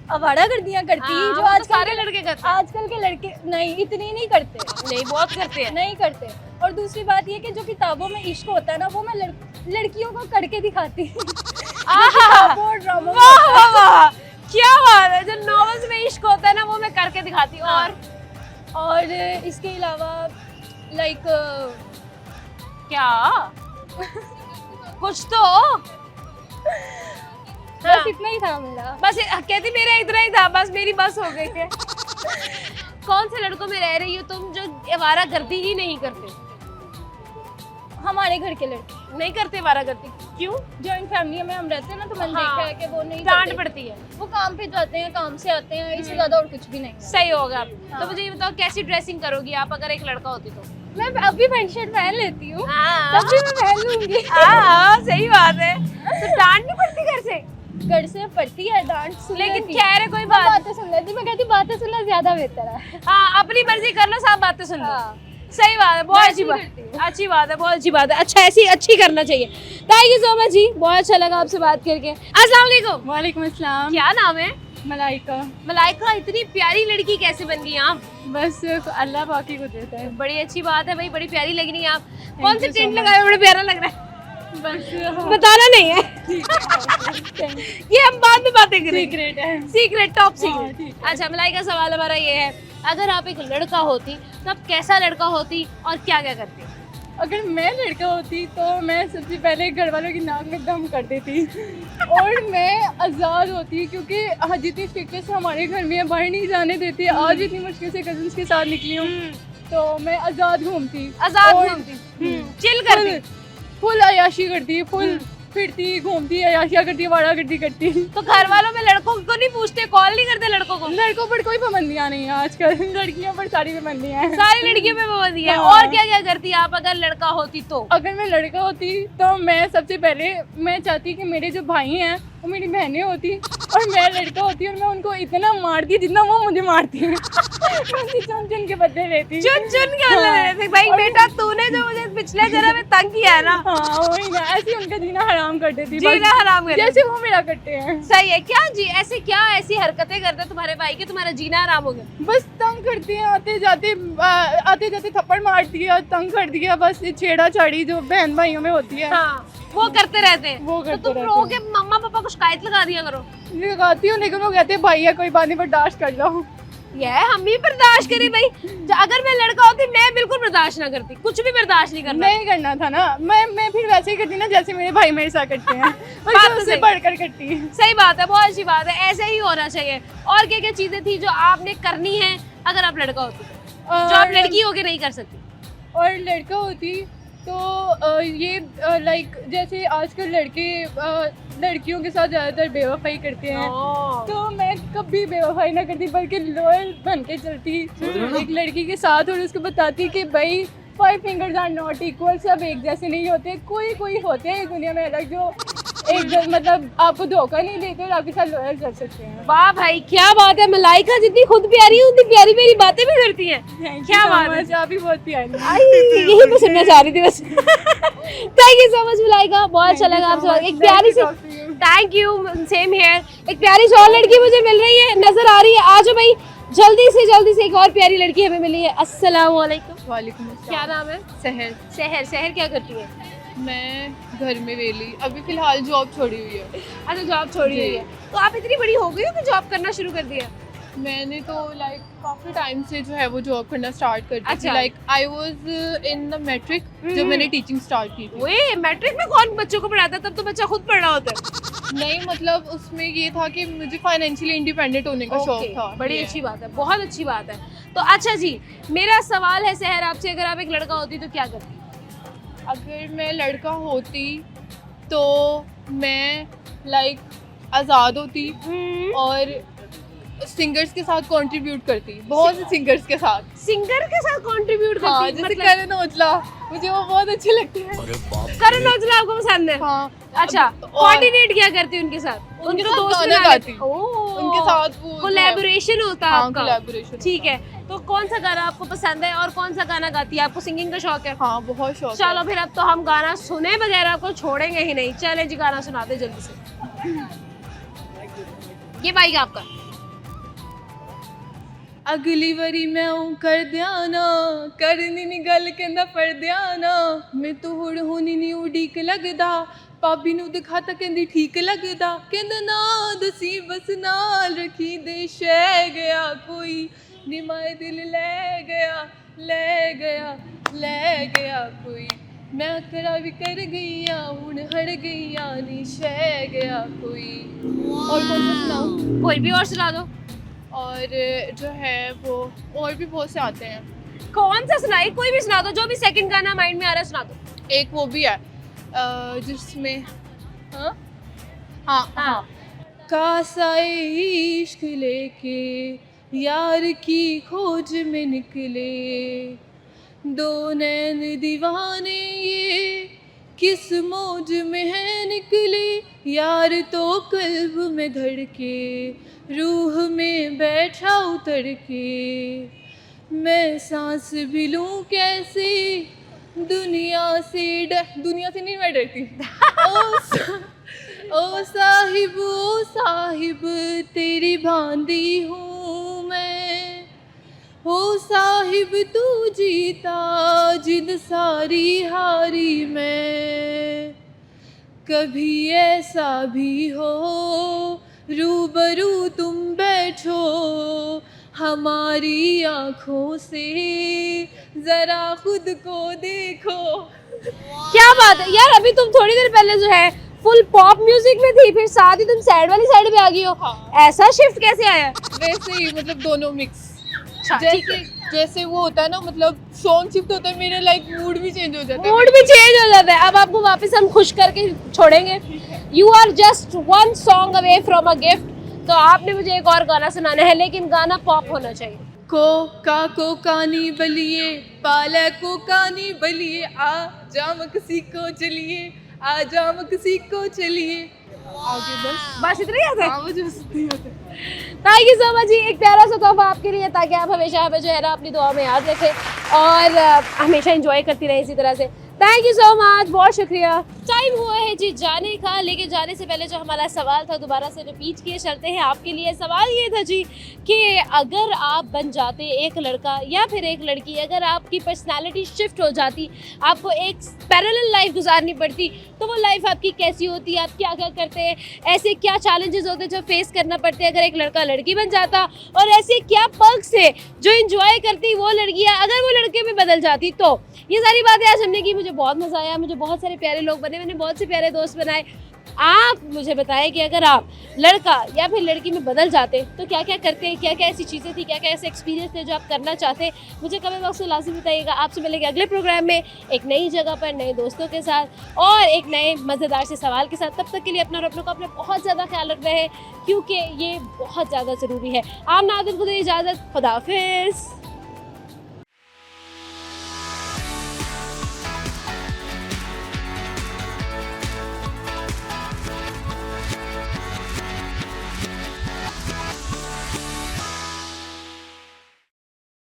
अवारा गर्दियाँ करती हाँ, जो वो तो आजकल सारे लड़के करते हैं। आजकल के लड़के नहीं, इतनी नहीं करते। नहीं बहुत करते हैं। नहीं करते। और दूसरी बात ये कि जो किताबों में इश्क होता है ना वो मैं लड़कियों को करके दिखाती हूँ। किताबों और ड्रामों में वाह वाह वाह, क्या बात है। जो नॉवेल्स में इश्क होता है ना वो मैं करके दिखाती हूँ। और इसके अलावा लाइक क्या कुछ तो बस इतना ही था मेरा। बस कहती मेरा इतना ही था, बस मेरी बस हो गई थी। कौन से लड़कों में रह रही हो तुम जो आवारागर्दी ही नहीं करते? हमारे घर के लड़के नहीं करते आवारागर्दी, क्यों? जॉइंट फैमिली में हम रहते हैं ना तो मैंने हाँ, देखा है कि वो नहीं डांट करते। पड़ती है। वो काम पे जाते हैं, काम से आते हैं, इससे ज्यादा और कुछ भी नहीं। सही होगा आप। हाँ। तो मुझे ये बताओ कैसी ड्रेसिंग करोगी आप अगर एक लड़का होती तो? मैं अभी पैंट शर्ट पहन लेती हूँ, हाँ तब भी मैं पहन लूंगी। हाँ, सही बात है। तो डांट नहीं पड़ती घर से? घर से पड़ती है डांट, सुन लेकिन लेती। कह रहे कोई मैं बात बातें सुन लेती, मैं कहती बातें सुनना ज्यादा बेहतर है। हाँ, अपनी मर्जी कर लो, सब बातें सुन लो। हाँ। सही बात है, बहुत मैं अच्छी ऐसी बात, करती हूँ। अच्छी बात है, बहुत अच्छी बात है। अच्छा ऐसी अच्छी करना चाहिए। थैंक यू सो मच जी, बहुत अच्छा लगा आपसे बात करके। अस्सलाम वालेकुम। वालेकुम अस्सलाम। क्या नाम है? मलाइका। मलाइका, इतनी प्यारी लड़की कैसे बन गई आप? बस अल्लाह बाकी को देता है। बड़ी अच्छी बात है भाई, बड़ी प्यारी लग रही हैं आप। कौन से you so टेंट much. लगाए, बड़ा प्यारा लग रहा है। बस बताना नहीं है, ये हम बाद में बातें करेंगे। सीक्रेट है। सीक्रेट, टॉप हाँ, सीक्रेट। ठीक है। अच्छा मलाइका, सवाल हमारा ये है, अगर आप एक लड़का होती तो आप कैसा लड़का होती और क्या क्या करती? अगर मैं लड़का होती तो मैं सबसे पहले घर वालों की नाक में दम कर देती और मैं आज़ाद होती, क्योंकि जितनी स्ट्रिक्टनेस हमारे घर में बाहर नहीं जाने देते। आज इतनी मुश्किल से कजन्स के साथ निकली हूँ तो मैं आज़ाद घूमती, आजाद और घूमती, चिल करती। फुल अयाशी करती, फुल फिरती घूमती, अयाशिया करती, वारागर्दी करती। तो घर वालों में लड़कों को नहीं पूछते, कॉल नहीं करते लड़कों को? लड़कों पर कोई पाबंदियाँ नहीं है आजकल, लड़कियों पर सारी पाबंदियाँ हैं। सारी लड़कियों में पाबंदी है। हाँ। और क्या क्या करती आप अगर लड़का होती तो? अगर मैं लड़का होती तो मैं सबसे पहले मैं चाहती कि मेरे जो भाई हैं वो मेरी बहनें होती, और मैं लड़का होती और मैं उनको इतना मारती जितना वो मुझे मारती है। मैं उनकी चुन चुन के बदले लेती। चुन चुन के बदले हाँ। लेते। भाई बेटा तूने जो मुझे पिछले जन्म में तंग किया है ना, हाँ वही ना, ऐसे उनका जीना हराम कर देती, बस जीना हराम कर जैसे वो मेरा करते हैं। सही है। क्या जी ऐसे क्या ऐसी हरकतें करते तुम्हारे भाई के तुम्हारा जीना हराम हो गया? बस तंग करते हैं, आते जाते थप्पड़ मार दिया, तंग कर दिया, बस ये छेड़ा छाड़ी जो बहन भाइयों में होती है हाँ, वो करते रहते हैं। वो तो करते तुम रहते रो हैं। के मम्मा पापा को शिकायत लगा दिया करो। लगाती हूँ, लेकिन वो कहते हैं भाई है कोई बात नहीं बर्दाश्त कर लो। ये हम भी बर्दाश्त करें भाई। अगर मैं लड़का होती मैं बिल्कुल बर्दाश्त ना करती, कुछ भी बर्दाश्त नहीं करना। नहीं करना था ना, मैं फिर वैसे ही करती ना जैसे मेरे भाई मेरे साथ करते हैं, बात तो उससे सही। बढ़कर करती है। सही बात है, बहुत अच्छी बात है, ऐसे ही होना चाहिए। और क्या क्या चीजें थी जो आपने करनी है अगर आप लड़का होती, जो आप लड़की होके नहीं कर सकती? और लड़का होती तो ये लाइक जैसे आजकल लड़के लड़कियों के साथ ज़्यादातर बेवफाई करते हैं, तो मैं कभी बेवफाई ना करती बल्कि लॉयल बन के चलती एक लड़की के साथ और उसको बताती कि भाई 5 fingers are not equal, सब एक जैसे नहीं होते, कोई होते हैं इस दुनिया में अलग जो एक मतलब आपको धोखा नहीं देते और आपके साथ लॉयल कर सकते हैं। वाह भाई क्या बात है, मलाइका जितनी खुद प्यारी है उतनी प्यारी मेरी बातें भी करती हैं। क्या बात है, आप भी बहुत प्यारी हैं। यही तो सुनना चाह रही थी बस। Thank you so much Malaika, बहुत अच्छा लगा आपसे। एक प्यारी सी, थैंक यू, सेम हियर। एक प्यारी सी और लड़की मुझे मिल रही है, नजर आ रही है, आ जाओ भाई जल्दी से एक और प्यारी लड़की हमें मिली है। अस्सलाम वालेकुम। वालेकुम अस्सलाम। क्या नाम है? सहर। सहर क्या करती है? मैं घर में वेली, अभी फिलहाल जॉब छोड़ी हुई है। अच्छा जॉब छोड़ी हुई है, तो आप इतनी बड़ी हो गई हो कि जॉब करना शुरू कर दिया? मैंने तो लाइक काफ़ी टाइम से जो है वो जॉब करना स्टार्ट कर दी अच्छा। थी। Like I was in the matric जब मैंने टीचिंग स्टार्ट की थी। वे मैट्रिक में कौन बच्चों को पढ़ाता है? तब तो बच्चा खुद पढ़ रहा होता है। नहीं मतलब उसमें ये था कि मुझे फाइनेंशियली इंडिपेंडेंट होने का शौक था। बड़ी अच्छी बात है, बहुत अच्छी बात है। तो अच्छा जी, मेरा सवाल है सहर आपसे, अगर आप एक लड़का होती तो क्या करती? अगर मैं लड़का होती तो मैं लाइक आज़ाद होती और सिंगर्स के साथ कंट्रीब्यूट करती, बहुत से सिंगर्स के साथ। सिंगर के साथ कंट्रीब्यूट करती? हाँ, जैसे करण औजला, मुझे वो बहुत अच्छे लगते हैं। करण औजला आपको पसंद है? हाँ। अच्छा, कोऑर्डिनेट क्या करती है उनके साथ? उनके तो साथ दोस्त गाना बना लेती? गाती। ओह, उनके साथ वो कोलैबोरेशन होता है हाँ, आपका? कोलैबोरेशन। ठीक है, तो कौन सा गाना आपको पसंद है और कौन सा गाना गाती है? आपको सिंगिंग का शौक है? हाँ, बहुत शौक है। चलो फिर अब तो हम गाना सुने बगैर आपको छोड़ेंगे ही नहीं। चले जी, गाना सुनाते जल्दी से। ये बाइक आपका। अगली वारी मैं कर दियाना करनी नी गल कहंदा पर दियाना मैं तो हुण हुनी नी उड़ीक लगदा भाभी नू दिखाता कहंदी ठीक लगदा कहंदा ना दसी बस नाल रखी दे शै गया कोई नी माए दिल ले गया कोई मैं करा भी कर गईया हुण हड़ गईया नी शै गया कोई। और कौन सा सुनाऊं? कोई भी और सुना दो। और जो है वो और भी बहुत से आते हैं। कौन सा सुनाई? कोई भी सुना दो, जो भी सेकंड गाना माइंड में आ रहा है सुना दो। एक वो भी है जिसमें हाँ कासाए इश्क लेके यार की खोज में निकले दो नैन दीवाने ये किस मौज में है निकले यार तो कल्ब में धड़के रूह में बैठा उतर के मैं सांस भी लूं कैसे दुनिया से नहीं मैं डरती। ओ साहिब तेरी भांदी हूँ मैं, ओ साहिब तू जीता जिद सारी हारी मैं, कभी ऐसा भी हो रूबरू तुम बैठो हमारी आँखों से जरा खुद को देखो। क्या बात है यार, अभी तुम थोड़ी देर पहले जो है फुल पॉप म्यूजिक में थी, फिर साथ ही तुम सैड वाली साइड पे आ गई हो। हाँ। ऐसा शिफ्ट कैसे आया? वैसे ही मतलब दोनों मिक्स। ठीक है। जैसे वो होता है ना मतलब सॉन्ग शिफ्ट होता है मेरा लाइक मूड भी चेंज हो जाता है। मूड भी चेंज हो जाता है। अब आपको वापस हम खुश करके छोड़ेंगे। You are just one song away from a gift. तो आपने मुझे एक और गाना सुनाना है, लेकिन गाना पॉप होना चाहिए। को कानी बलिए पाला को कानी बलिए आ जाम किसी को चलिए आ जाम किसी को चलिए। आगे बस इतना ही आता है? हाँ, मुझे बस इतना ही आता है। थैंक यू सो मच जी, एक प्यारा सा तोहफा आपके लिए, ताकि आप हमेशा हमें जो है ना अपनी दुआ में याद रखें और हमेशा एंजॉय करती रहें इसी तरह से। थैंक यू सो मच, बहुत शुक्रिया। टाइम हुआ है जी जाने का, लेकिन जाने से पहले जो हमारा सवाल था दोबारा से रिपीट किए चलते हैं आपके लिए। सवाल ये था जी कि अगर आप बन जाते एक लड़का या फिर एक लड़की, अगर आपकी पर्सनालिटी शिफ्ट हो जाती, आपको एक पैरेलल लाइफ गुजारनी पड़ती, तो वो लाइफ आपकी कैसी होती, आप क्या क्या करते हैं, ऐसे क्या चैलेंजेस होते जो फेस करना पड़ते अगर एक लड़का लड़की बन जाता, और ऐसे क्या पर्क्स है जो एंजॉय करती वो लड़कियाँ अगर वो लड़के में बदल जाती। तो ये सारी बातें आज हमने की, मुझे बहुत मज़ा आया, मुझे बहुत सारे प्यारे लोग बने, मैंने बहुत से प्यारे दोस्त बनाए। आप मुझे बताएं कि अगर आप लड़का या फिर लड़की में बदल जाते तो क्या क्या करते, क्या क्या ऐसी चीज़ें थी, क्या क्या ऐसे एक्सपीरियंस थे जो आप करना चाहते, मुझे कमेंट बॉक्स में लाजमी बताइएगा। आपसे मिलेंगे अगले प्रोग्राम में एक नई जगह पर, नए दोस्तों के साथ और एक नए मज़ेदार से सवाल के साथ। तब तक के लिए अपना और अपनों का अपना बहुत ज़्यादा ख्याल रख रहे हैं, क्योंकि ये बहुत ज़्यादा ज़रूरी है। आमना आदिल को दे इजाज़त, खुदा हाफिज़।